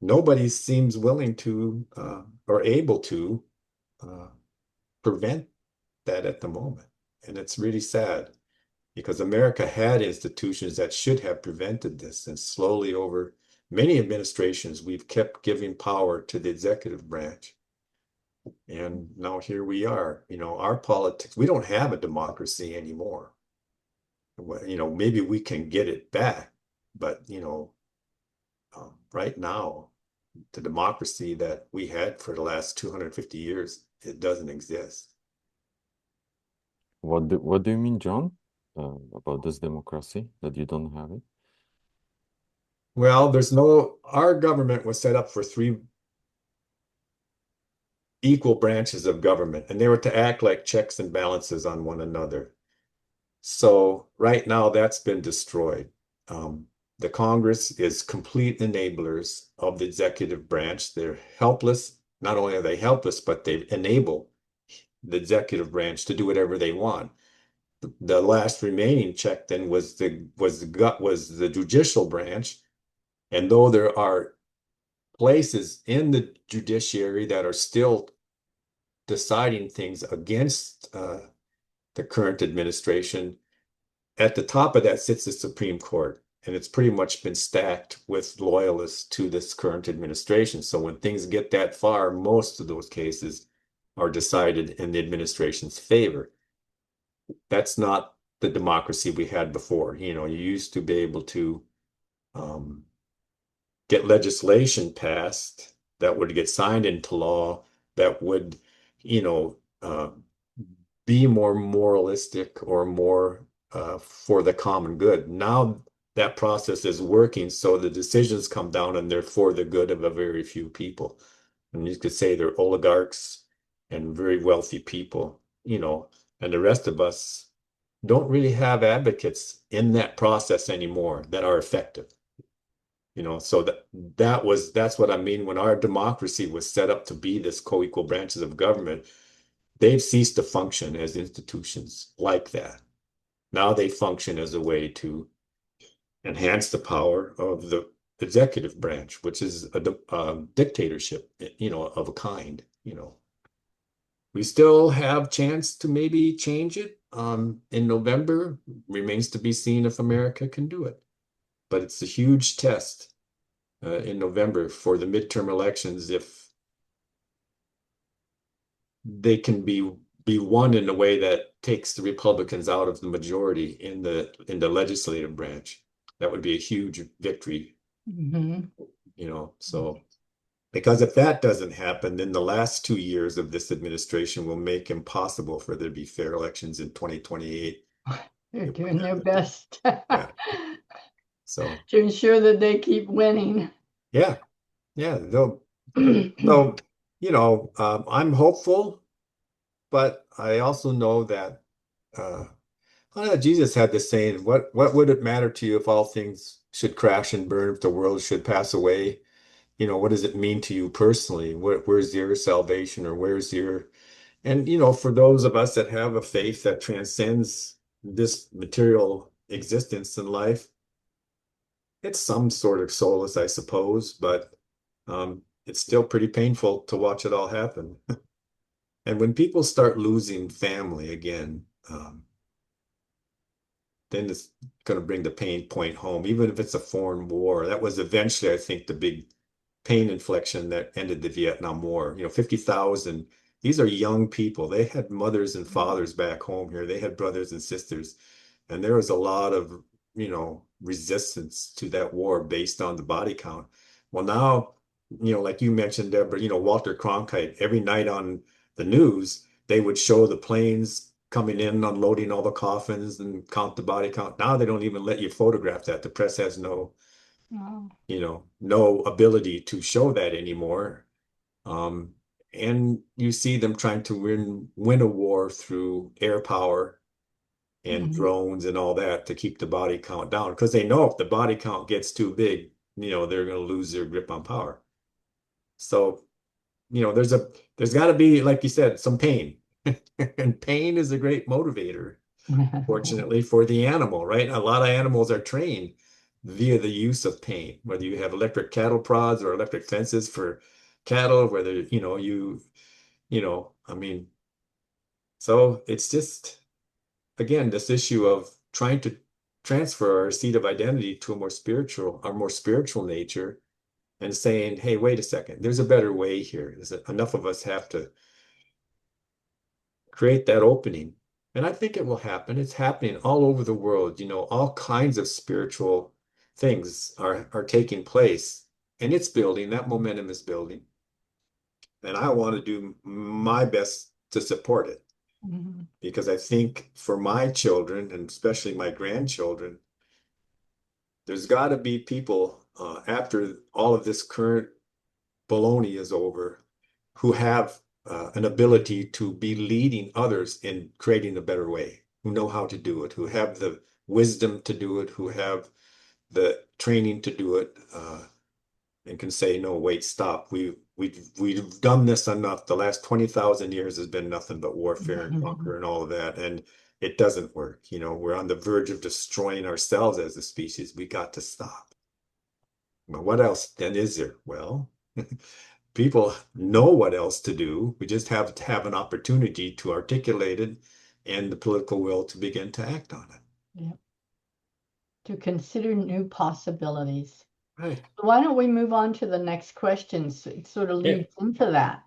nobody seems willing to or able to uh, prevent that at the moment. And it's really sad because America had institutions that should have prevented this. And slowly over many administrations, we've kept giving power to the executive branch. And now here we are, our politics, we don't have a democracy anymore. Well, maybe we can get it back, but, right now, the democracy that we had for the last 250 years, it doesn't exist. What do you mean, John? About this democracy that you don't have it? Well, our government was set up for three equal branches of government, and they were to act like checks and balances on one another. So right now that's been destroyed. The Congress is complete enablers of the executive branch. They're helpless. Not only are they helpless, but they enable the executive branch to do whatever they want. The last remaining check then was the judicial branch. And though there are places in the judiciary that are still deciding things against the current administration, at the top of that sits the Supreme Court, and it's pretty much been stacked with loyalists to this current administration. So when things get that far, most of those cases are decided in the administration's favor. That's not the democracy we had before. You used to be able to um, get legislation passed that would get signed into law that would, you know, be more moralistic or more for the common good. Now that process is working, so the decisions come down and they're for the good of a very few people. And you could say they're oligarchs and very wealthy people, and the rest of us don't really have advocates in that process anymore that are effective. So that's what I mean when our democracy was set up to be this co-equal branches of government. They've ceased to function as institutions like that. Now they function as a way to enhance the power of the executive branch, which is a dictatorship, of a kind. We still have chance to maybe change it in November. Remains to be seen if America can do it. But it's a huge test in November for the midterm elections if they can be won in a way that takes the Republicans out of the majority in the legislative branch. That would be a huge victory, Mhm. So because if that doesn't happen, then the last 2 years of this administration will make impossible for there to be fair elections in 2028. They're It doing wouldn't their happen. best Yeah. to So ensure that they keep winning. yeah, yeah, they'll, I'm hopeful, but I also know that uh, Jesus had this saying, what would it matter to you if all things should crash and burn, if the world should pass away? What does it mean to you personally? Where's your salvation or and for those of us that have a faith that transcends this material existence in life, it's some sort of solace, I suppose, but it's still pretty painful to watch it all happen. And when people start losing family again, then it's going to bring the pain point home, even if it's a foreign war. That was eventually, I think, the big pain inflection that ended the Vietnam War. 50,000, these are young people. They had mothers and fathers back home here. They had brothers and sisters. And there was a lot of, resistance to that war based on the body count. Well, now, like you mentioned, Deborah, Walter Cronkite, every night on the news, they would show the planes coming in, unloading all the coffins and count the body count. Now they don't even let you photograph that. The press has Oh. no ability to show that anymore. Um, and you see them trying to win a war through air power and Mhm. drones and all that to keep the body count down because they know if the body count gets too big, they're going to lose their grip on power. So, there's got to be, like you said, some pain. And pain is a great motivator, fortunately, for the animal, right? A lot of animals are trained via the use of pain, whether you have electric cattle prods or electric fences for cattle, whether, I mean, so it's just, again, this issue of trying to transfer our seat of identity to our more spiritual nature and saying, hey, wait a second, there's a better way here. Enough of us have to create that opening. And I think it will happen. It's happening all over the world. All kinds of spiritual things are taking place and it's building. That momentum is building. And I want to do my best to support it Mhm. because I think for my children and especially my grandchildren, there's got to be people after all of this current baloney is over, who have an ability to be leading others in creating a better way, who know how to do it, who have the wisdom to do it, who have the training to do it, and can say, no, wait, stop. We've done this enough. The last 20,000 years has been nothing but warfare and conquer and all of that. And it doesn't work. You know, we're on the verge of destroying ourselves as a species. We got to stop. Well, what else then is there? Well, people know what else to do. We just have to have an opportunity to articulate it and the political will to begin to act on it. Yeah. To consider new possibilities. Right. Why don't we move on to the next question? So it sort of Yeah. leads into that.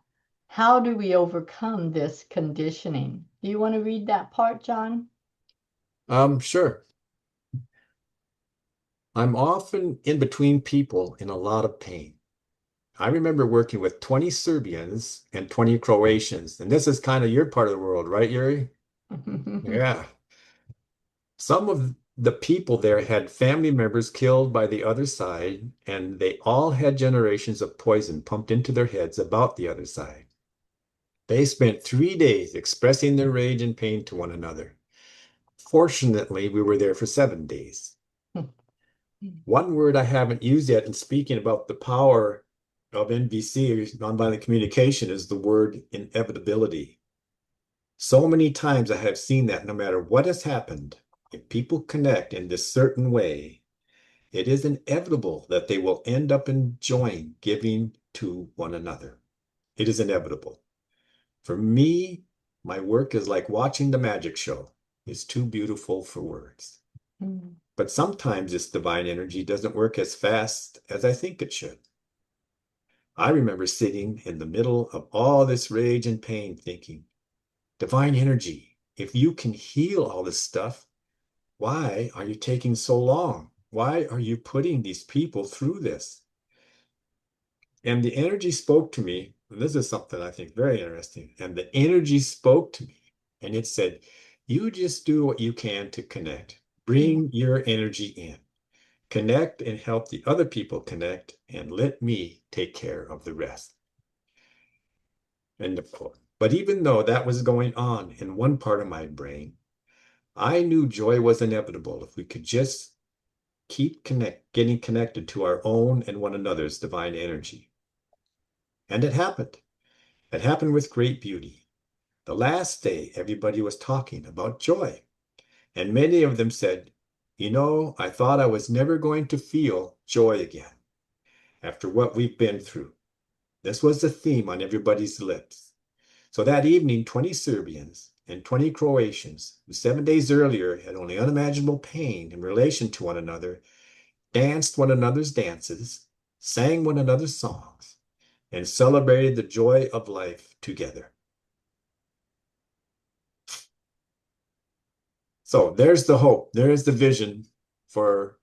How do we overcome this conditioning? Do you want to read that part, John? Sure. I'm often in between people in a lot of pain. I remember working with 20 Serbians and 20 Croatians, and this is kind of your part of the world, right, Yuri? Yeah. Some of the people there had family members killed by the other side, and they all had generations of poison pumped into their heads about the other side. They spent 3 days expressing their rage and pain to one another. Fortunately, we were there for 7 days. One word I haven't used yet in speaking about the power of NVC, nonviolent communication, is the word inevitability. So many times I have seen that no matter what has happened, if people connect in this certain way, it is inevitable that they will end up enjoying giving to one another. It is inevitable. For me, my work is like watching the magic show. It's too beautiful for words. But sometimes this divine energy doesn't work as fast as I think it should. I remember sitting in the middle of all this rage and pain thinking, divine energy, if you can heal all this stuff, why are you taking so long? Why are you putting these people through this? And the energy spoke to me. And this is something I think very interesting. And the energy spoke to me and it said, you just do what you can to connect. Bring your energy in. Connect and help the other people connect, and let me take care of the rest. End of quote. But even though that was going on in one part of my brain, I knew joy was inevitable if we could just keep getting connected to our own and one another's divine energy. And it happened. It happened with great beauty. The last day, everybody was talking about joy. And many of them said, you know, I thought I was never going to feel joy again after what we've been through. This was the theme on everybody's lips. So that evening, 20 Serbians and 20 Croatians, who 7 days earlier had only unimaginable pain in relation to one another, danced one another's dances, sang one another's songs, and celebrated the joy of life together. So there's the hope. There's the vision for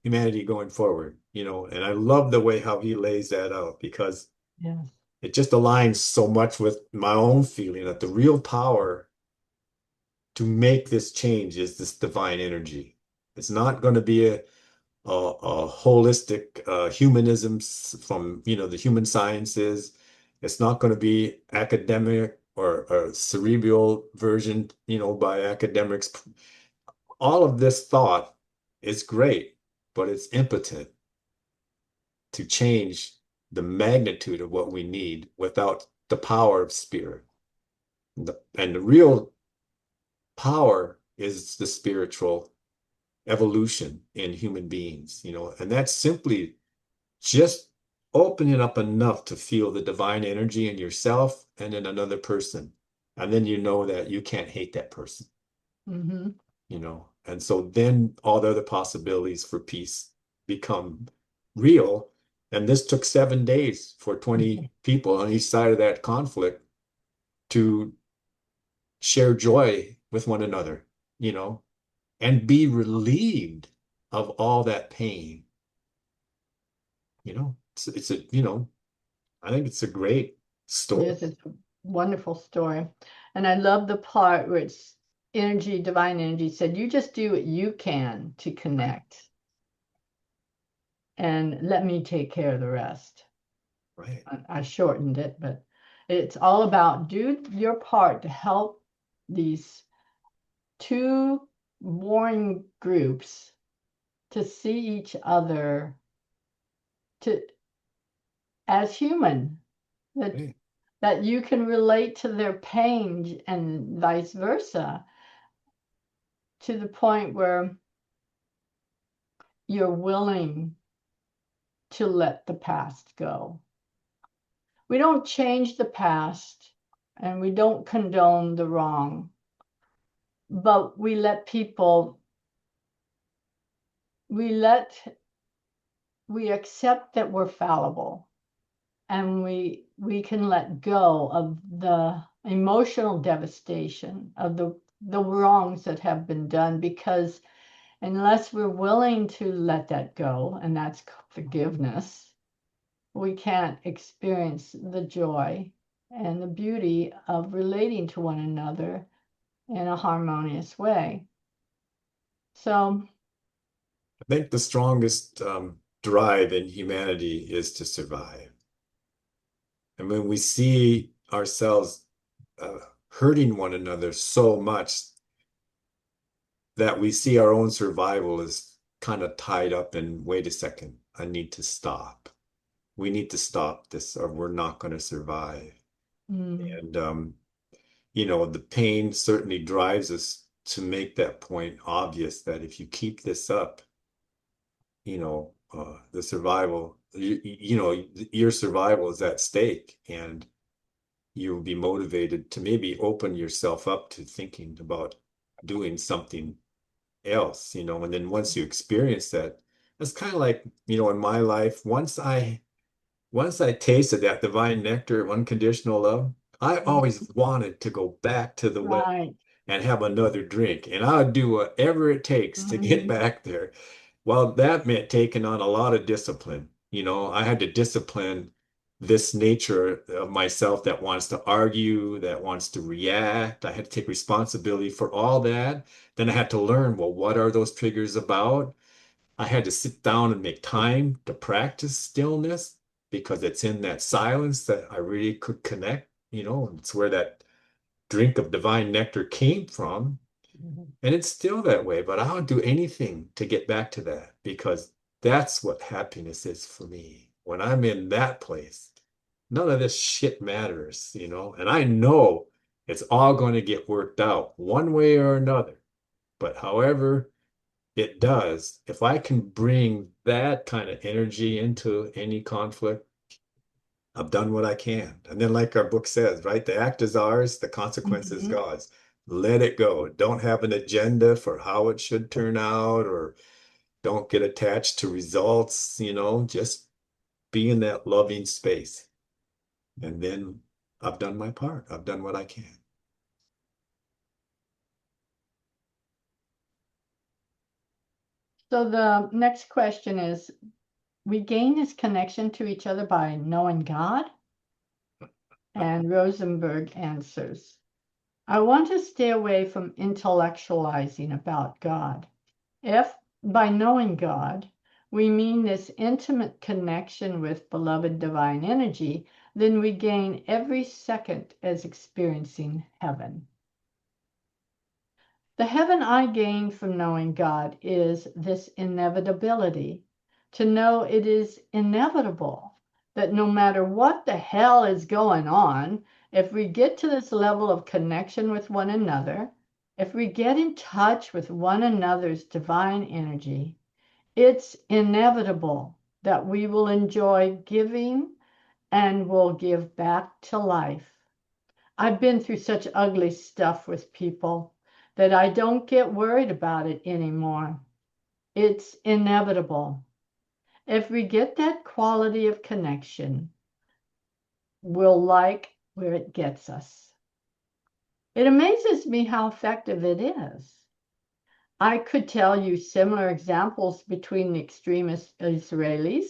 humanity going forward, you know, and I love the way how he lays that out because Yes. it just aligns so much with my own feeling that the real power to make this change is this divine energy. It's not going to be a holistic humanism from, you know, the human sciences. It's not going to be academic or a cerebral version, you know, by academics. All of this thought is great, but it's impotent to change the magnitude of what we need without the power of spirit. And the real power is the spiritual evolution in human beings, you know, and that's simply just opening up enough to feel the divine energy in yourself and in another person. And then you know that you can't hate that person, you know. And so then all the other possibilities for peace become real. And this took 7 days for 20 people on each side of that conflict to share joy with one another, you know, and be relieved of all that pain. You know, it's a, you know, I think it's a great story. Yes, it's a wonderful story. And I love the part where it's energy, divine energy said, you just do what you can to connect. and let me take care of the rest. Right. I shortened it, but it's all about do your part to help these two warring groups to see each other to as human, that Right. that you can relate to their pain and vice versa, to the point where you're willing to let the past go. We don't change the past and we don't condone the wrong, but we let people, we accept that we're fallible, and we can let go of the emotional devastation of the wrongs that have been done, because unless we're willing to let that go, and that's forgiveness, we can't experience the joy and the beauty of relating to one another in a harmonious way. So, I think the strongest drive in humanity is to survive. And when we see ourselves hurting one another so much that we see our own survival is kind of tied up in, wait a second, I need to stop. We need to stop this or we're not going to survive. mm, And, the pain certainly drives us to make that point obvious that if you keep this up, the survival, your survival is at stake, and you'll be motivated to maybe open yourself up to thinking about doing something else, and then once you experience that, it's kind of like, in my life, once I tasted that divine nectar of unconditional love, I always wanted to go back to the well right. and have another drink, and I would do whatever it takes to get Mhm. back there. Well, that meant taking on a lot of discipline. I had to discipline this nature of myself that wants to argue, that wants to react. I had to take responsibility for all that. Then I had to learn, well, what are those triggers about? I had to sit down and make time to practice stillness because it's in that silence that I really could connect. It's where that drink of divine nectar came from. Mhm. And it's still that way, but I'll do anything to get back to that because that's what happiness is for me. When I'm in that place, none of this shit matters. And I know it's all going to get worked out one way or another. But however it does, if I can bring that kind of energy into any conflict, I've done what I can. And then, like our book says, right? The act is ours, the consequence is Mhm. God's. Let it go. Don't have an agenda for how it should turn out, or don't get attached to results. Just be in that loving space. And then I've done my part. I've done what I can. So the next question is, we gain this connection to each other by knowing God? And Rosenberg answers, I want to stay away from intellectualizing about God. If by knowing God we mean this intimate connection with beloved divine energy, then we gain every second as experiencing heaven. The heaven I gain from knowing God is this inevitability, to know it is inevitable that no matter what the hell is going on, if we get to this level of connection with one another, if we get in touch with one another's divine energy, it's inevitable that we will enjoy giving and will give back to life. I've been through such ugly stuff with people that I don't get worried about it anymore. It's inevitable. If we get that quality of connection, we'll like where it gets us. It amazes me how effective it is. I could tell you similar examples between the extremist Israelis,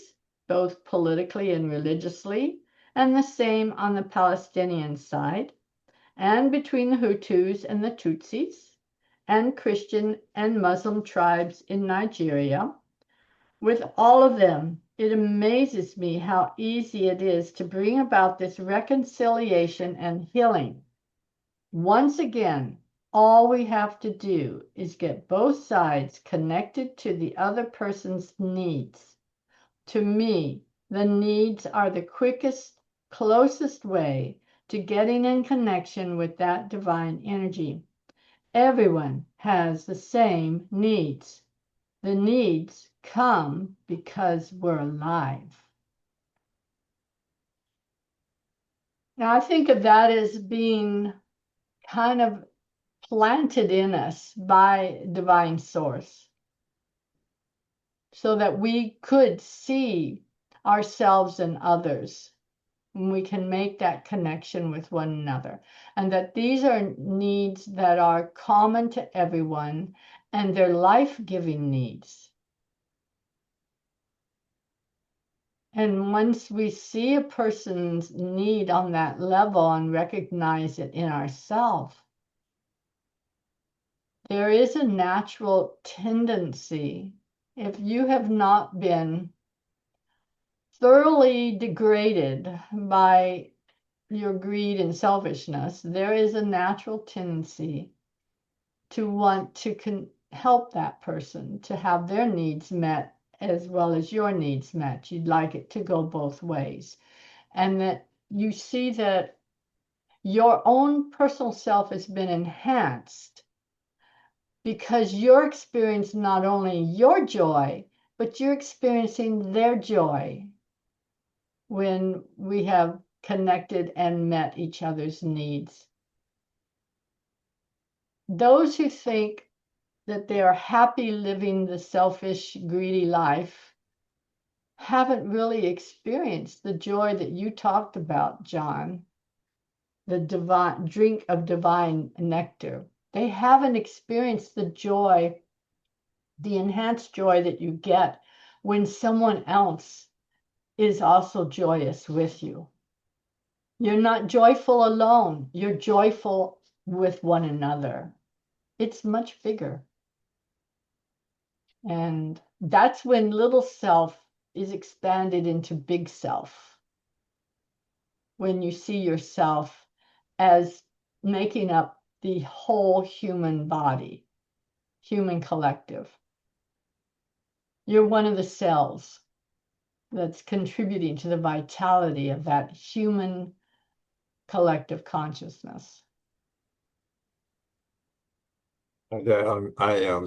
both politically and religiously, and the same on the Palestinian side, and between the Hutus and the Tutsis, and Christian and Muslim tribes in Nigeria, With all of them, it amazes me how easy it is to bring about this reconciliation and healing. Once again, all we have to do is get both sides connected to the other person's needs. To me, the needs are the quickest, closest way to getting in connection with that divine energy. Everyone has the same needs. The needs come because we're alive. Now, I think of that as being kind of planted in us by divine source so that we could see ourselves and others, and we can make that connection with one another, and that these are needs that are common to everyone and they're life-giving needs. And once we see a person's need on that level and recognize it in ourselves, there is a natural tendency, if you have not been thoroughly degraded by your greed and selfishness, there is a natural tendency to want to help that person to have their needs met as well as your needs met. You'd like it to go both ways. And that you see that your own personal self has been enhanced because you're experiencing not only your joy, but you're experiencing their joy when we have connected and met each other's needs. Those who think that they are happy living the selfish, greedy life haven't really experienced the joy that you talked about, John, the divine drink of divine nectar. They haven't experienced the joy, the enhanced joy that you get when someone else is also joyous with you. You're not joyful alone, you're joyful with one another. It's much bigger. And that's when little self is expanded into big self. When you see yourself as making up the whole human body, human collective. You're one of the cells that's contributing to the vitality of that human collective consciousness. I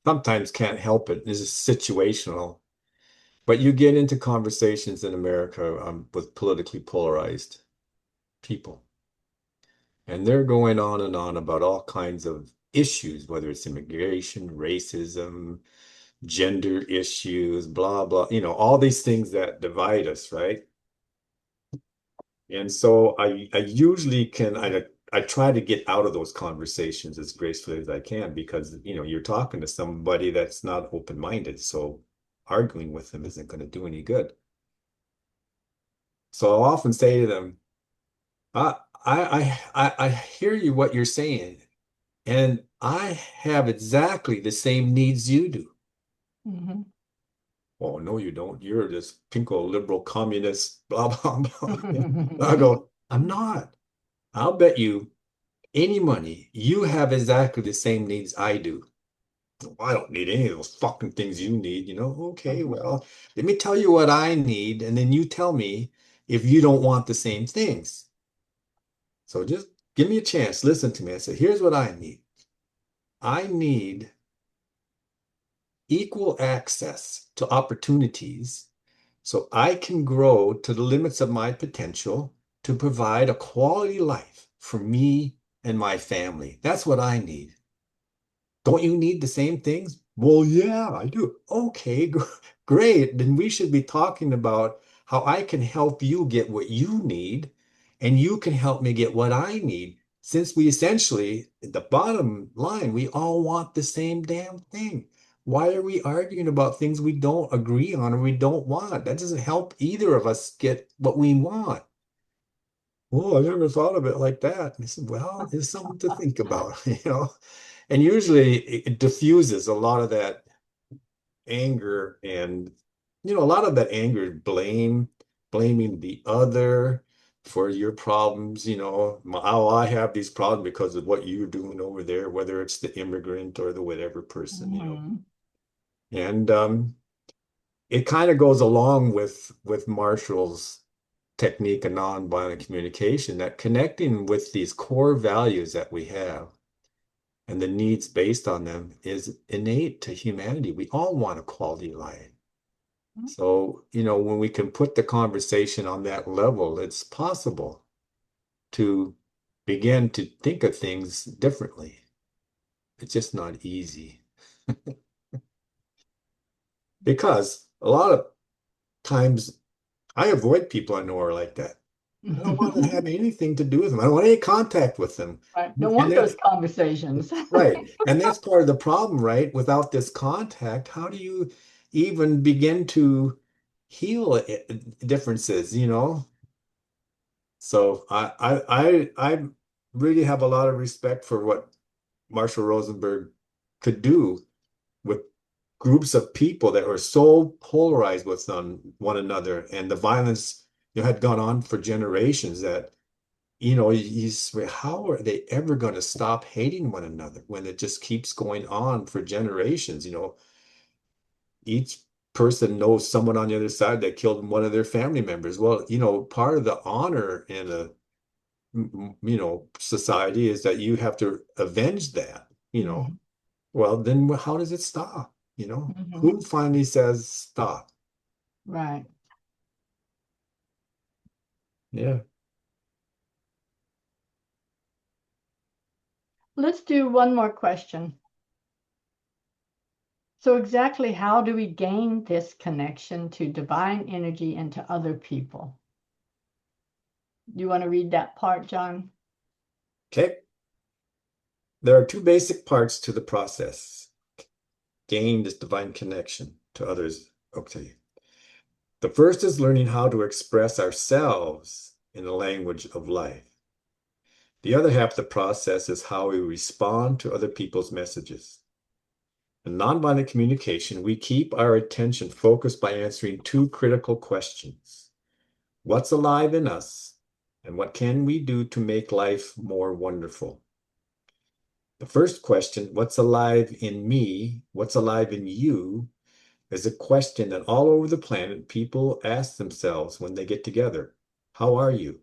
sometimes can't help it. This is situational. But you get into conversations in America with politically polarized people, and they're going on about all kinds of issues, whether it's immigration, racism, gender issues, blah, blah, all these things that divide us, right? And so I usually I try to get out of those conversations as gracefully as I can because, you're talking to somebody that's not open-minded. So arguing with them isn't going to do any good. So I'll often say to them, I hear you what you're saying, and I have exactly the same needs you do. Mm-hmm. Oh, no, you don't. You're this pinko liberal communist, blah, blah, blah. I go, I'm not. I'll bet you any money you have exactly the same needs I do. Well, I don't need any of those fucking things you need, Okay, well, let me tell you what I need, and then you tell me if you don't want the same things. So just give me a chance. Listen to me. I said, here's what I need. I need equal access to opportunities so I can grow to the limits of my potential to provide a quality life for me and my family. That's what I need. Don't you need the same things? Well, yeah, I do. Okay, great. Then we should be talking about how I can help you get what you need, and you can help me get what I need. Since we essentially, at the bottom line, we all want the same damn thing. Why are we arguing about things we don't agree on or we don't want? That doesn't help either of us get what we want. Oh, I never thought of it like that. And I said, well, it's something to think about, And usually it diffuses a lot of that anger, and a lot of that anger is blaming the other for your problems. Oh, I have these problems because of what you're doing over there, whether it's the immigrant or the whatever person. Mhm. And it kind of goes along with Marshall's technique of nonviolent communication, that connecting with these core values that we have and the needs based on them is innate to humanity. We all want a quality life. So, when we can put the conversation on that level, it's possible to begin to think of things differently. It's just not easy because a lot of times I avoid people I know are like that. I don't want to have anything to do with them. I don't want any contact with them. Right. Don't And want those that, conversations. right. And that's part of the problem, right? Without this contact, how do you even begin to heal differences? So I really have a lot of respect for what Marshall Rosenberg could do with groups of people that were so polarized with one another, and the violence had gone on for generations that how are they ever going to stop hating one another when it just keeps going on for generations? Each person knows someone on the other side that killed one of their family members. Well, part of the honor in a society is that you have to avenge that. Mhm. Well, then how does it stop? Who Mhm. finally says stop? Right. Yeah. Let's do one more question. So exactly how do we gain this connection to divine energy and to other people? You want to read that part, John? Okay. There are two basic parts to the process. Gain this divine connection to others. Okay. The first is learning how to express ourselves in the language of life. The other half of the process is how we respond to other people's messages. In nonviolent communication, we keep our attention focused by answering two critical questions. What's alive in us? And what can we do to make life more wonderful? The first question, what's alive in me? What's alive in you? Is a question that all over the planet people ask themselves when they get together. How are you?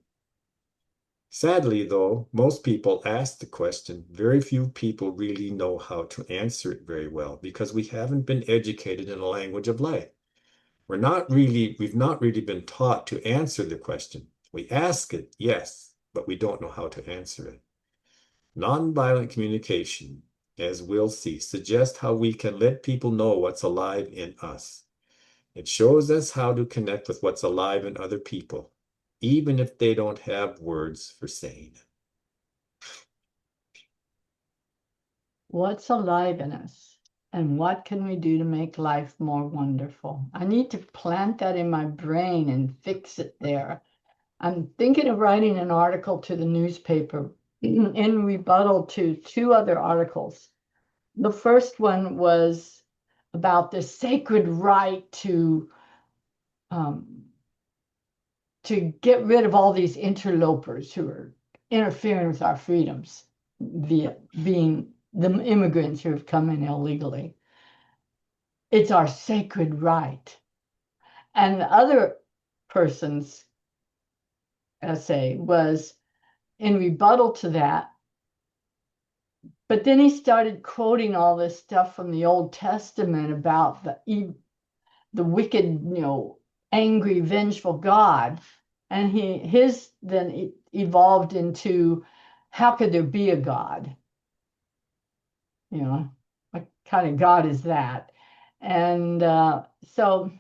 Sadly, though, most people ask the question, very few people really know how to answer it very well because we haven't been educated in a language of life. We've not really been taught to answer the question. We ask it, yes, but we don't know how to answer it. Nonviolent communication, as we'll see, suggests how we can let people know what's alive in us. It shows us how to connect with what's alive in other people, even if they don't have words for saying it. What's alive in us? And what can we do to make life more wonderful? I need to plant that in my brain and fix it there. I'm thinking of writing an article to the newspaper in rebuttal to two other articles. The first one was about the sacred right um, to get rid of all these interlopers who are interfering with our freedoms via being the immigrants who have come in illegally. It's our sacred right. And the other person's essay was in rebuttal to that. But then he started quoting all this stuff from the Old Testament about the wicked, angry, vengeful God. And his then evolved into how could there be a God? What kind of God is that? And so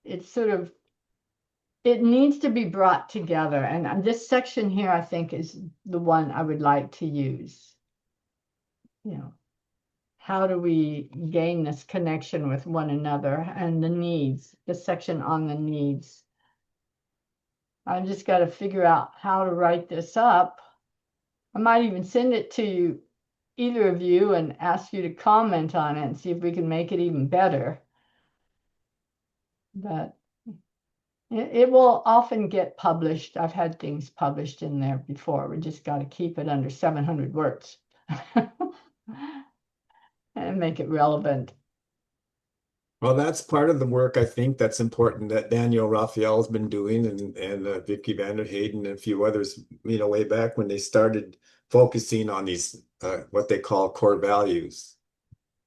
it's sort of it needs to be brought together. And this section here, I think, is the one I would like to use. How do we gain this connection with one another and the needs, the section on the needs. I've just got to figure out how to write this up. I might even send it to you either of you and ask you to comment on it and see if we can make it even better. But it will often get published. I've had things published in there before. We just got to keep it under 700 words and make it relevant. Well, that's part of the work I think that's important that Daniel Raphael's been doing, and Vicky Vanderheyden and a few others, way back when they started focusing on these what they call core values,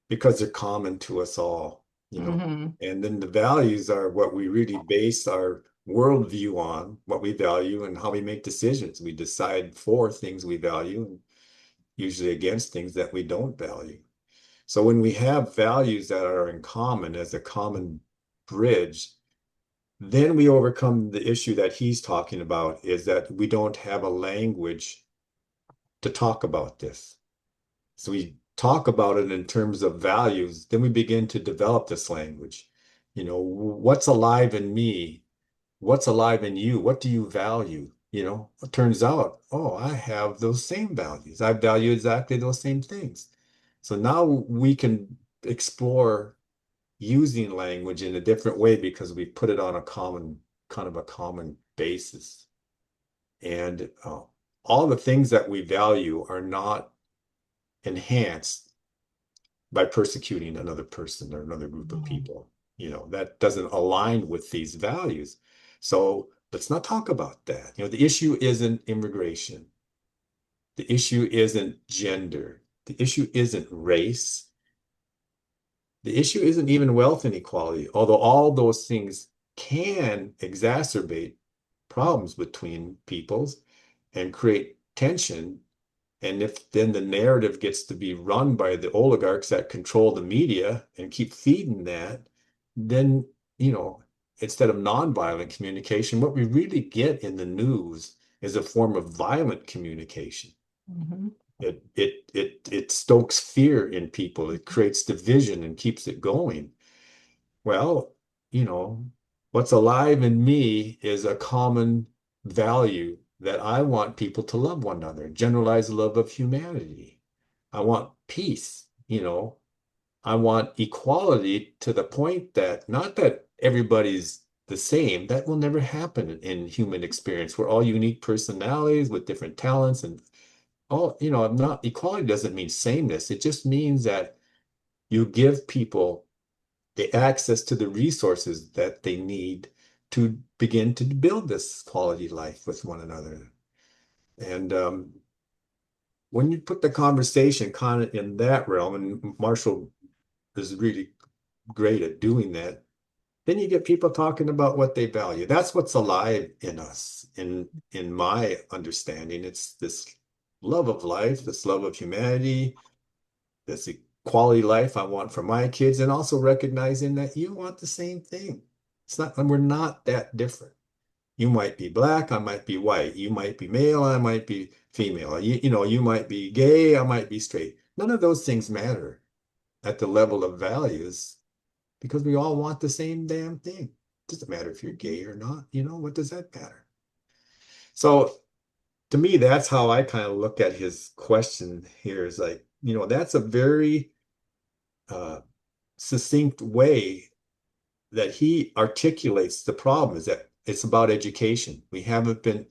because they're common to us all. Mm-hmm. And then the values are what we really base our worldview on, what we value and how we make decisions. We decide for things we value and usually against things that we don't value. So when we have values that are in common as a common bridge, then we overcome the issue that he's talking about, is that we don't have a language to talk about this. So we talk about it in terms of values, then we begin to develop this language. What's alive in me? What's alive in you? What do you value? It turns out, oh, I have those same values. I value exactly those same things. So now we can explore using language in a different way because we put it on a common basis. And all the things that we value are not enhanced by persecuting another person or another group of people. That doesn't align with these values. So let's not talk about that. The issue isn't immigration. The issue isn't gender. The issue isn't race. The issue isn't even wealth inequality, although all those things can exacerbate problems between peoples and create tension. And if then the narrative gets to be run by the oligarchs that control the media and keep feeding that, then, instead of nonviolent communication, what we really get in the news is a form of violent communication. Mm-hmm. It stokes fear in people. It creates division and keeps it going. Well, what's alive in me is a common value that I want people to love one another, generalized love of humanity. I want peace. I want equality to the point that not that everybody's the same, that will never happen in human experience. We're all unique personalities with different talents and not equality doesn't mean sameness. It just means that you give people the access to the resources that they need to begin to build this quality life with one another. And when you put the conversation kind of in that realm, and Marshall is really great at doing that, then you get people talking about what they value. That's what's alive in us, in my understanding. It's this love of life, this love of humanity, this quality life I want for my kids, and also recognizing that you want the same thing. We're not that different. You might be black, I might be white. You might be male, I might be female. You might be gay, I might be straight. None of those things matter at the level of values because we all want the same damn thing. It doesn't matter if you're gay or not. What does that matter? So to me, that's how I kind of look at his question here is like, that's a very succinct way that he articulates the problem is that it's about education. We haven't been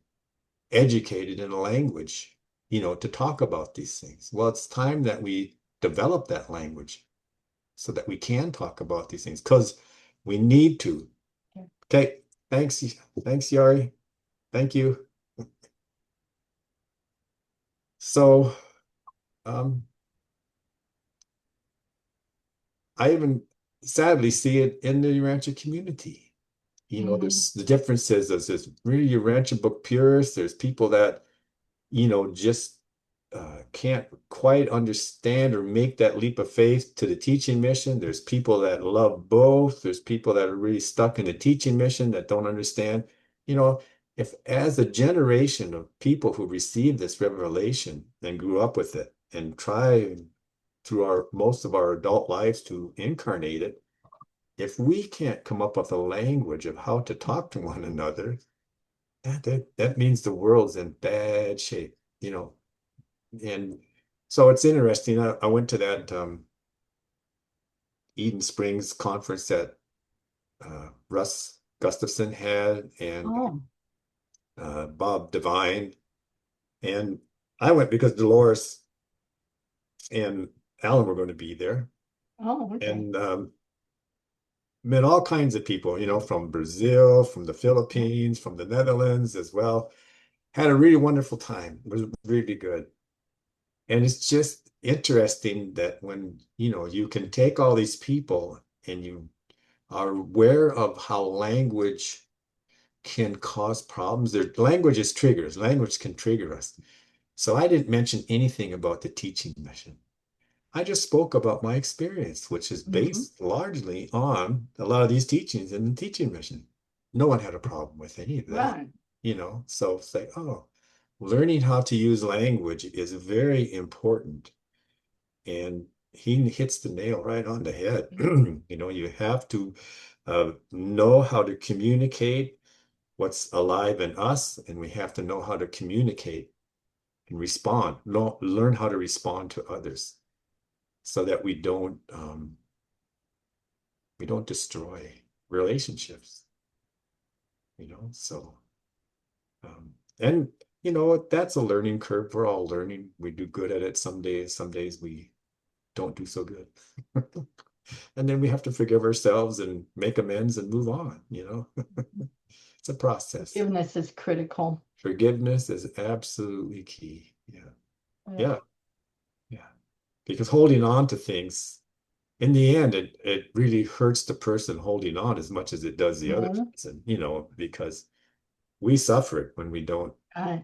educated in a language, to talk about these things. Well, it's time that we develop that language so that we can talk about these things because we need to. Okay. Thanks. Thanks, Yari. Thank you. So, I even sadly see it in the Urantia community. There's the differences. There's really Urantia book purists. There's people that, just can't quite understand or make that leap of faith to the teaching mission. There's people that love both. There's people that are really stuck in the teaching mission that don't understand. If as a generation of people who received this revelation and grew up with it and try through most of our adult lives to incarnate it, if we can't come up with a language of how to talk to one another, that means the world's in bad shape, and So it's interesting. I went to that Eden Springs conference that Russ Gustafson had and Oh, Bob Devine. And I went because Dolores and Alan were going to be there. oh, okay. And met all kinds of people, from Brazil, from the Yeah. Philippines, from the Netherlands as well. Had a really wonderful time. It was really good. And it's just interesting that when, you can take all these people and you are aware of how language can cause problems. Their language is triggers. Language can trigger us. So I didn't mention anything about the teaching mission. I just spoke about my experience, which is Hmm. based largely on a lot of these teachings in the teaching mission. No one had a problem with any of that, Right. So it's like, oh, learning how to use language is very important. And he hits the nail right on the head. You have to know how to communicate what's alive in us, and we have to know how to communicate and respond, learn how to respond to others so that we don't destroy relationships, so and that's a learning curve. We're all learning. We do good at it some days we don't do so good. And then we have to forgive ourselves and make amends and move on. It's a process. Forgiveness is critical. Forgiveness is absolutely key. Yeah. Yeah. Yeah. Yeah. Because holding on to things, in the end, it really hurts the person holding on as much as it does the other Mhm. person, because we suffer it when we don't Right.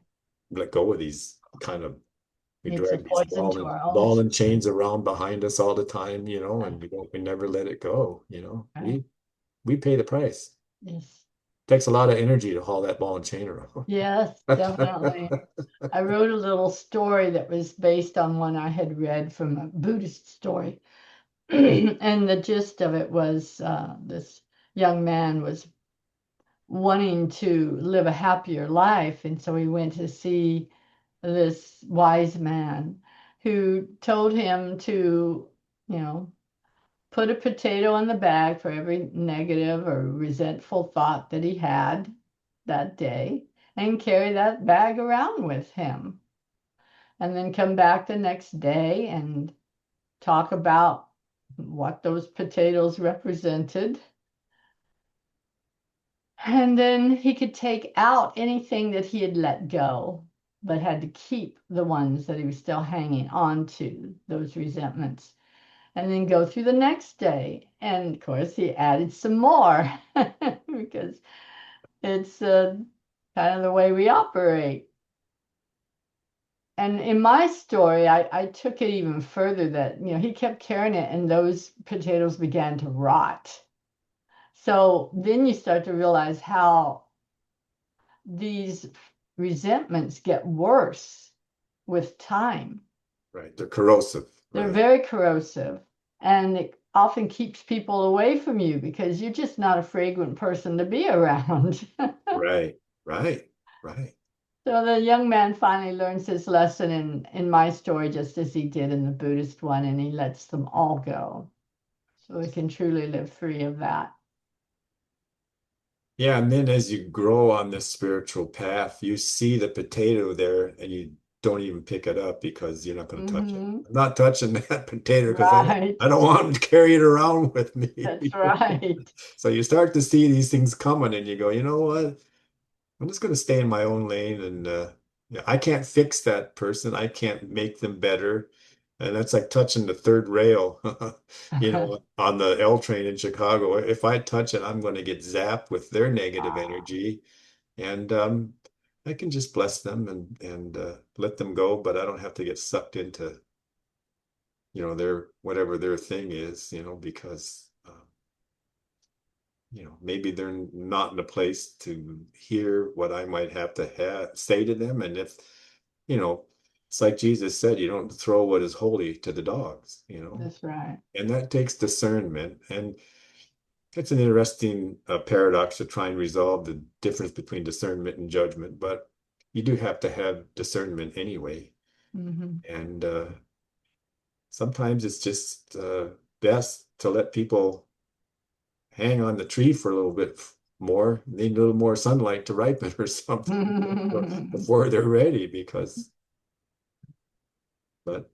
let go of these kind of, we It's a drag these poison ball to and our own ball and soul. chains around behind us all the time, Right. and we never let it go. Right. We pay the price. Yes. Takes a lot of energy to haul that ball and chain around. Yes, definitely. I wrote a little story that was based on one I had read from a Buddhist story. And the gist of it was this young man was wanting to live a happier life. And so he went to see this wise man who told him to, you know, put a potato in the bag for every negative or resentful thought that he had that day and carry that bag around with him. And then come back the next day and talk about what those potatoes represented. And then he could take out anything that he had let go, but had to keep the ones that he was still hanging on to, those resentments. And then go through the next day. And of course, he added some more because it's kind of the way we operate. And in my story, I took it even further that, he kept carrying it and those potatoes began to rot. So then you start to realize how these resentments get worse with time. Right. They're corrosive. They're Right. very corrosive, and it often keeps people away from you because you're just not a fragrant person to be around. Right. Right. Right. So the young man finally learns his lesson in my story, just as he did in the Buddhist one, and he lets them all go. So he can truly live free of that. Yeah, and then as you grow on this spiritual path, you see the potato there and you don't even pick it up because you're not going to touch it. Hmm. I'm not touching that potato because I don't Right. I don't want to carry it around with me. That's right. So you start to see these things coming and you go, you know what? I'm just going to stay in my own lane and yeah, I can't fix that person. I can't make them better. And that's like touching the third rail, on the L train in Chicago. If I touch it, I'm going to get zapped with their negative energy. And I can just bless them and let them go, but I don't have to get sucked into, their whatever their thing is, because maybe they're not in a place to hear what I might have to say to them. And if, you know, it's like Jesus said, you don't throw what is holy to the dogs. That's right. And that takes discernment. And it's an interesting paradox to try and resolve the difference between discernment and judgment, but you do have to have discernment anyway. Hmm. And sometimes it's just best to let people hang on the tree for a little bit more, need a little more sunlight to ripen or something before they're ready, but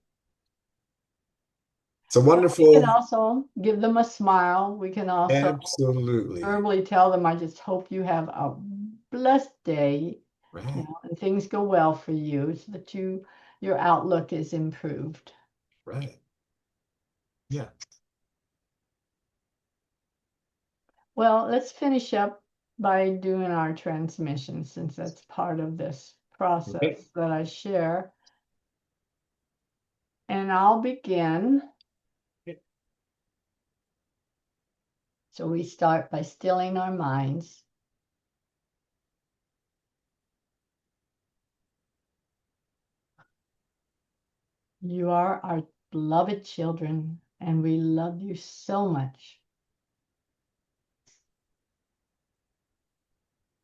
it's a Well, we can wonderful, also give them a smile. We can also absolutely verbally tell them, I just hope you have a blessed day, right, and things go well for you so that your outlook is improved. right. Yeah. Well, let's finish up by doing our transmission since that's part of this process Okay. that I share. And I'll begin. So we start by stilling our minds. You are our beloved children, and we love you so much.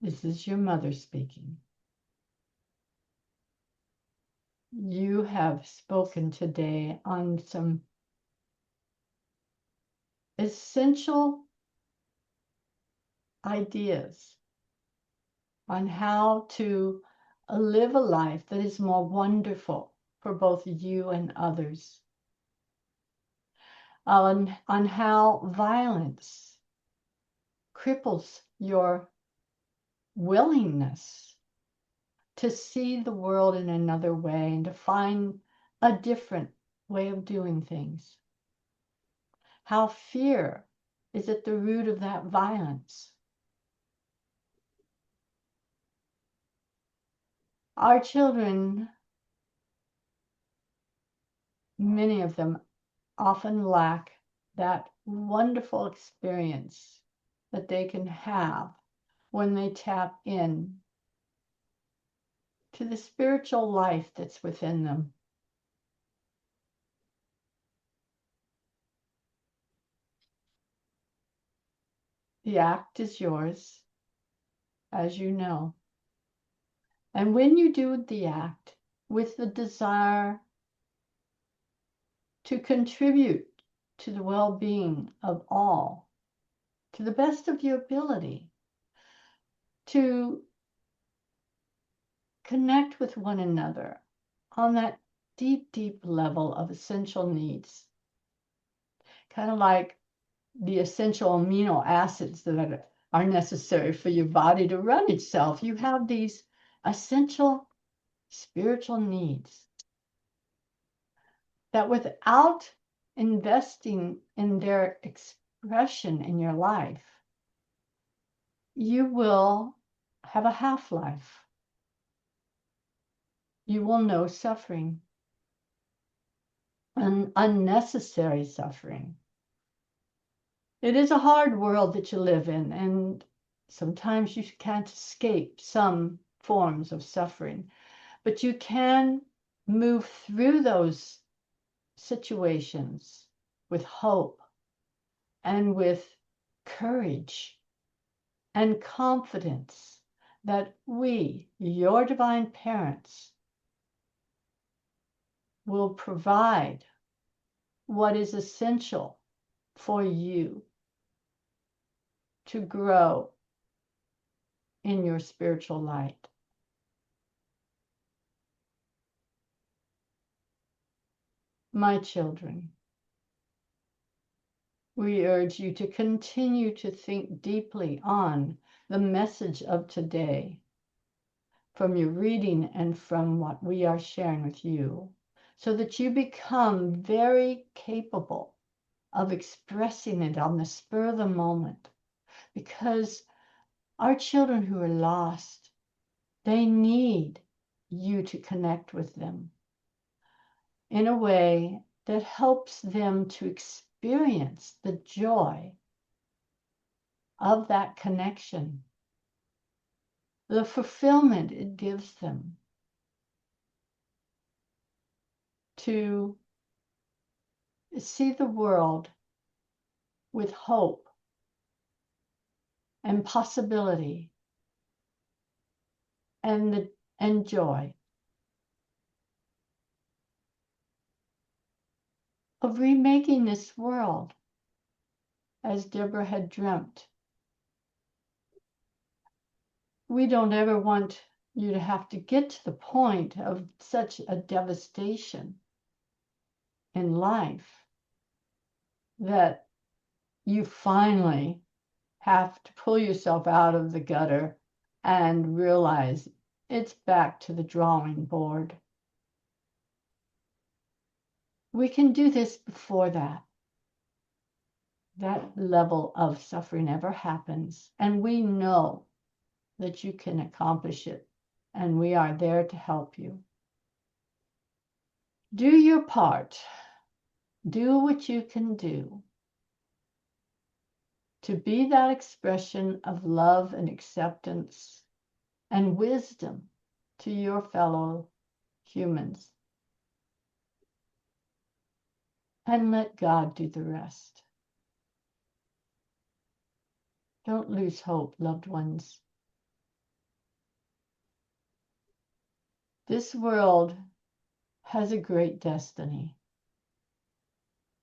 This is your mother speaking. You have spoken today on some essential ideas on how to live a life that is more wonderful for both you and others, on how violence cripples your willingness to see the world in another way and to find a different way of doing things. How fear is at the root of that violence. Our children, many of them, often lack that wonderful experience that they can have when they tap in to the spiritual life that's within them. The act is yours, as you know. And when you do the act with the desire to contribute to the well-being of all, to the best of your ability, to connect with one another on that deep, deep level of essential needs, kind of like the essential amino acids that are necessary for your body to run itself. You have these essential spiritual needs that without investing in their expression in your life, you will have a half-life. You will know suffering, and unnecessary suffering. It is a hard world that you live in, and sometimes you can't escape some forms of suffering, but you can move through those situations with hope and with courage and confidence that we, your divine parents, will provide what is essential for you to grow in your spiritual light. My children, we urge you to continue to think deeply on the message of today from your reading and from what we are sharing with you, so that you become very capable of expressing it on the spur of the moment. Because our children who are lost, they need you to connect with them in a way that helps them to experience the joy of that connection, the fulfillment it gives them to see the world with hope and possibility and joy. of remaking this world as Deborah had dreamt. We don't ever want you to have to get to the point of such a devastation in life that you finally have to pull yourself out of the gutter and realize it's back to the drawing board. We can do this before that level of suffering ever happens, and we know that you can accomplish it, and we are there to help you. Do your part. Do what you can do to be that expression of love and acceptance and wisdom to your fellow humans. And let God do the rest. Don't lose hope, loved ones. This world has a great destiny.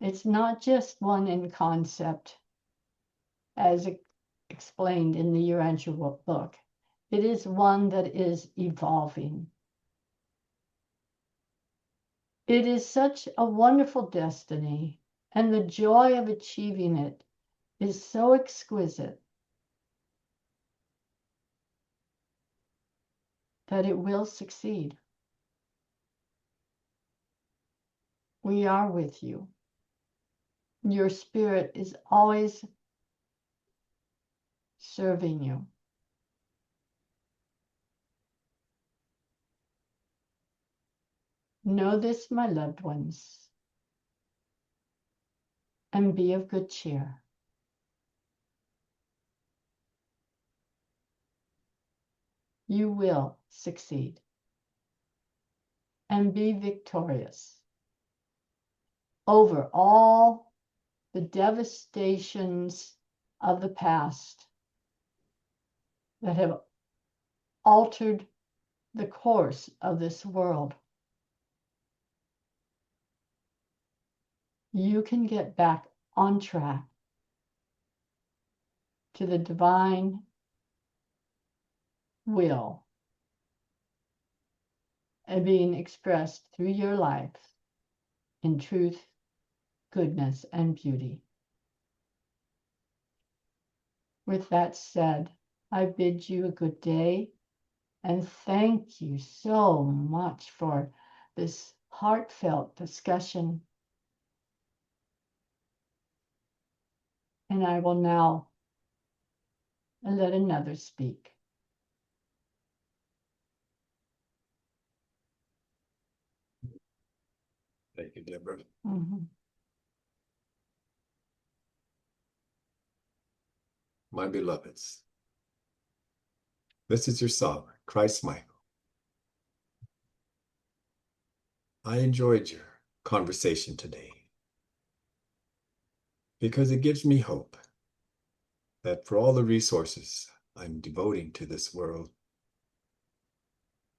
It's not just one in concept, as explained in the Urantia book. It is one that is evolving. It is such a wonderful destiny, and the joy of achieving it is so exquisite that it will succeed. We are with you. Your spirit is always serving you. Know this, my loved ones, and be of good cheer. You will succeed and be victorious over all the devastations of the past that have altered the course of this world. You can get back on track to the divine will and being expressed through your life in truth, goodness, and beauty. With that said, I bid you a good day and thank you so much for this heartfelt discussion. And I will now let another speak. Thank you, Deborah. Mhm. My beloveds, this is your song, Christ Michael. I enjoyed your conversation today because it gives me hope that for all the resources I'm devoting to this world,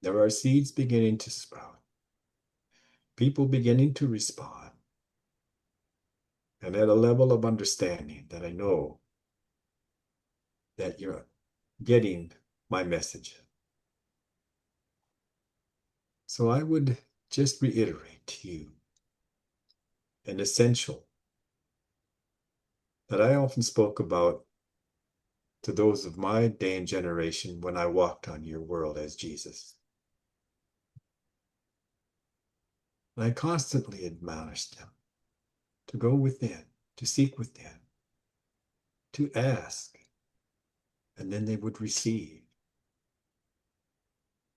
there are seeds beginning to sprout, people beginning to respond, and at a level of understanding that I know that you're getting my message. So I would just reiterate to you an essential that I often spoke about to those of my day and generation when I walked on your world as Jesus. And I constantly admonished them to go within, to seek within, to ask, and then they would receive.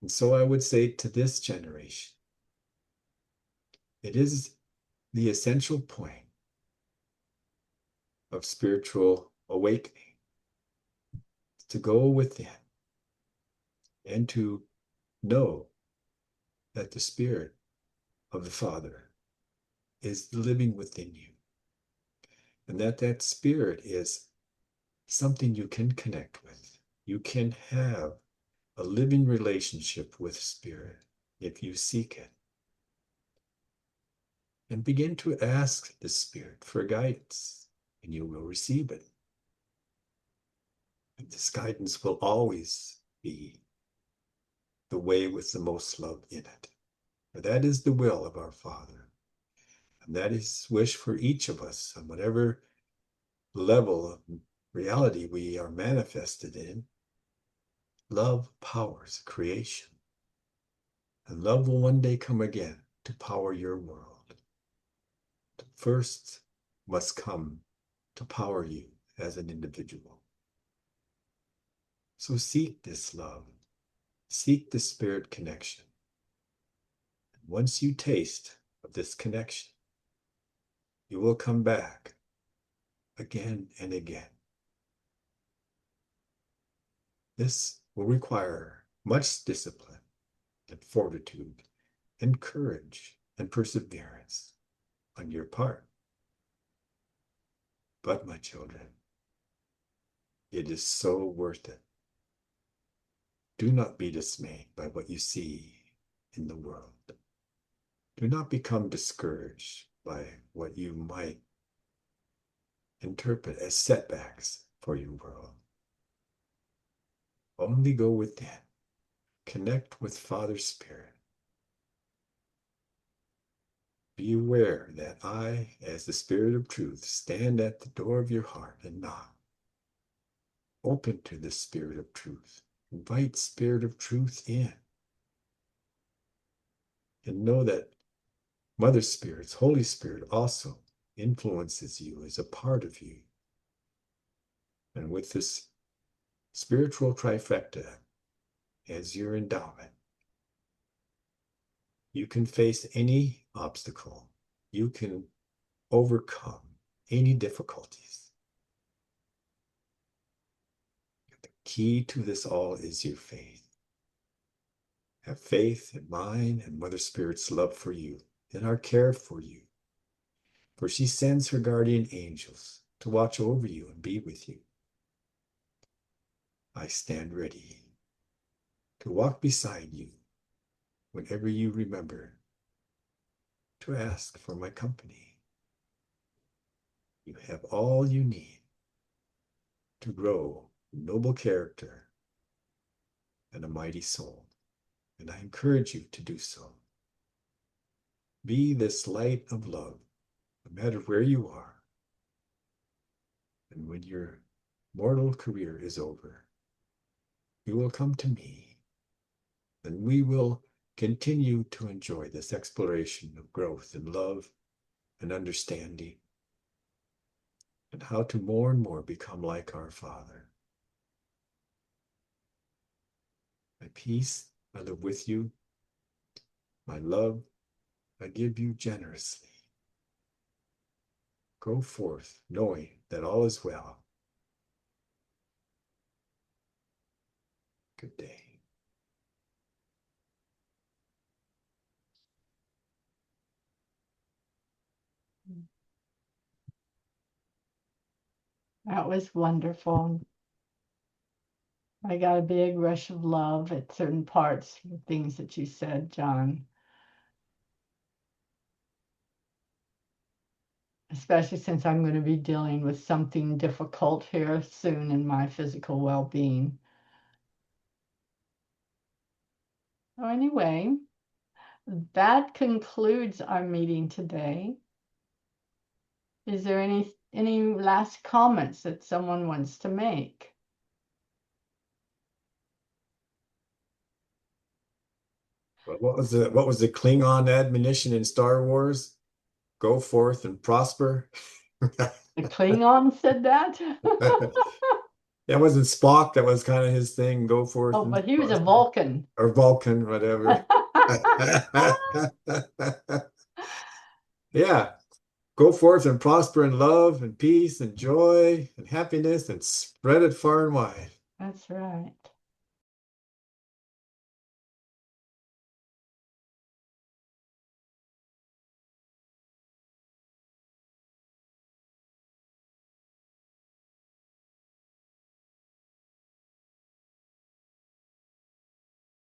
And so I would say to this generation, it is the essential point of spiritual awakening to go within and to know that the Spirit of the Father is living within you, and that Spirit is something you can connect with. You can have a living relationship with Spirit if you seek it. and begin to ask the Spirit for guidance, and you will receive it. And this guidance will always be the way with the most love in it. For that is the will of our Father. And that is his wish for each of us on whatever level of reality we are manifested in. Love powers creation. And love will one day come again to power your world. But first must come to power you as an individual. So seek this love. Seek the spirit connection. And once you taste of this connection, you will come back again and again. This will require much discipline and fortitude and courage and perseverance on your part. But my children, it is so worth it. Do not be dismayed by what you see in the world. Do not become discouraged by what you might interpret as setbacks for your world. Only go within. Connect with Father Spirit. Be aware that I, as the Spirit of Truth, stand at the door of your heart and knock. Open to the Spirit of Truth. Invite Spirit of Truth in. And know that Mother Spirit's Holy Spirit also influences you, is a part of you. And with this spiritual trifecta as your endowment, you can face any obstacle. You can overcome any difficulties. The key to this all is your faith. Have faith in mine and Mother Spirit's love for you, in our care for you. For she sends her guardian angels to watch over you and be with you. I stand ready to walk beside you whenever you remember to ask for my company. You have all you need to grow noble character and a mighty soul, and I encourage you to do so. Be this light of love, no matter where you are. And when your mortal career is over, you will come to me, and we will continue to enjoy this exploration of growth and love and understanding, and how to more and more become like our Father. My peace I live with you. My love I give you generously. Go forth knowing that all is well. Good day. That was wonderful. I got a big rush of love at certain parts of things that you said, John. Especially since I'm going to be dealing with something difficult here soon in my physical well-being. So anyway, that concludes our meeting today. Is there any last comments that someone wants to make? What was the Klingon admonition in Star Wars? Go forth and prosper. The Klingon said that? That wasn't Spock. That was kind of his thing. Go forth Oh, and but he was a prosper. Vulcan. Or Vulcan, whatever. Yeah. Go forth and prosper in love and peace and joy and happiness and spread it far and wide. That's right.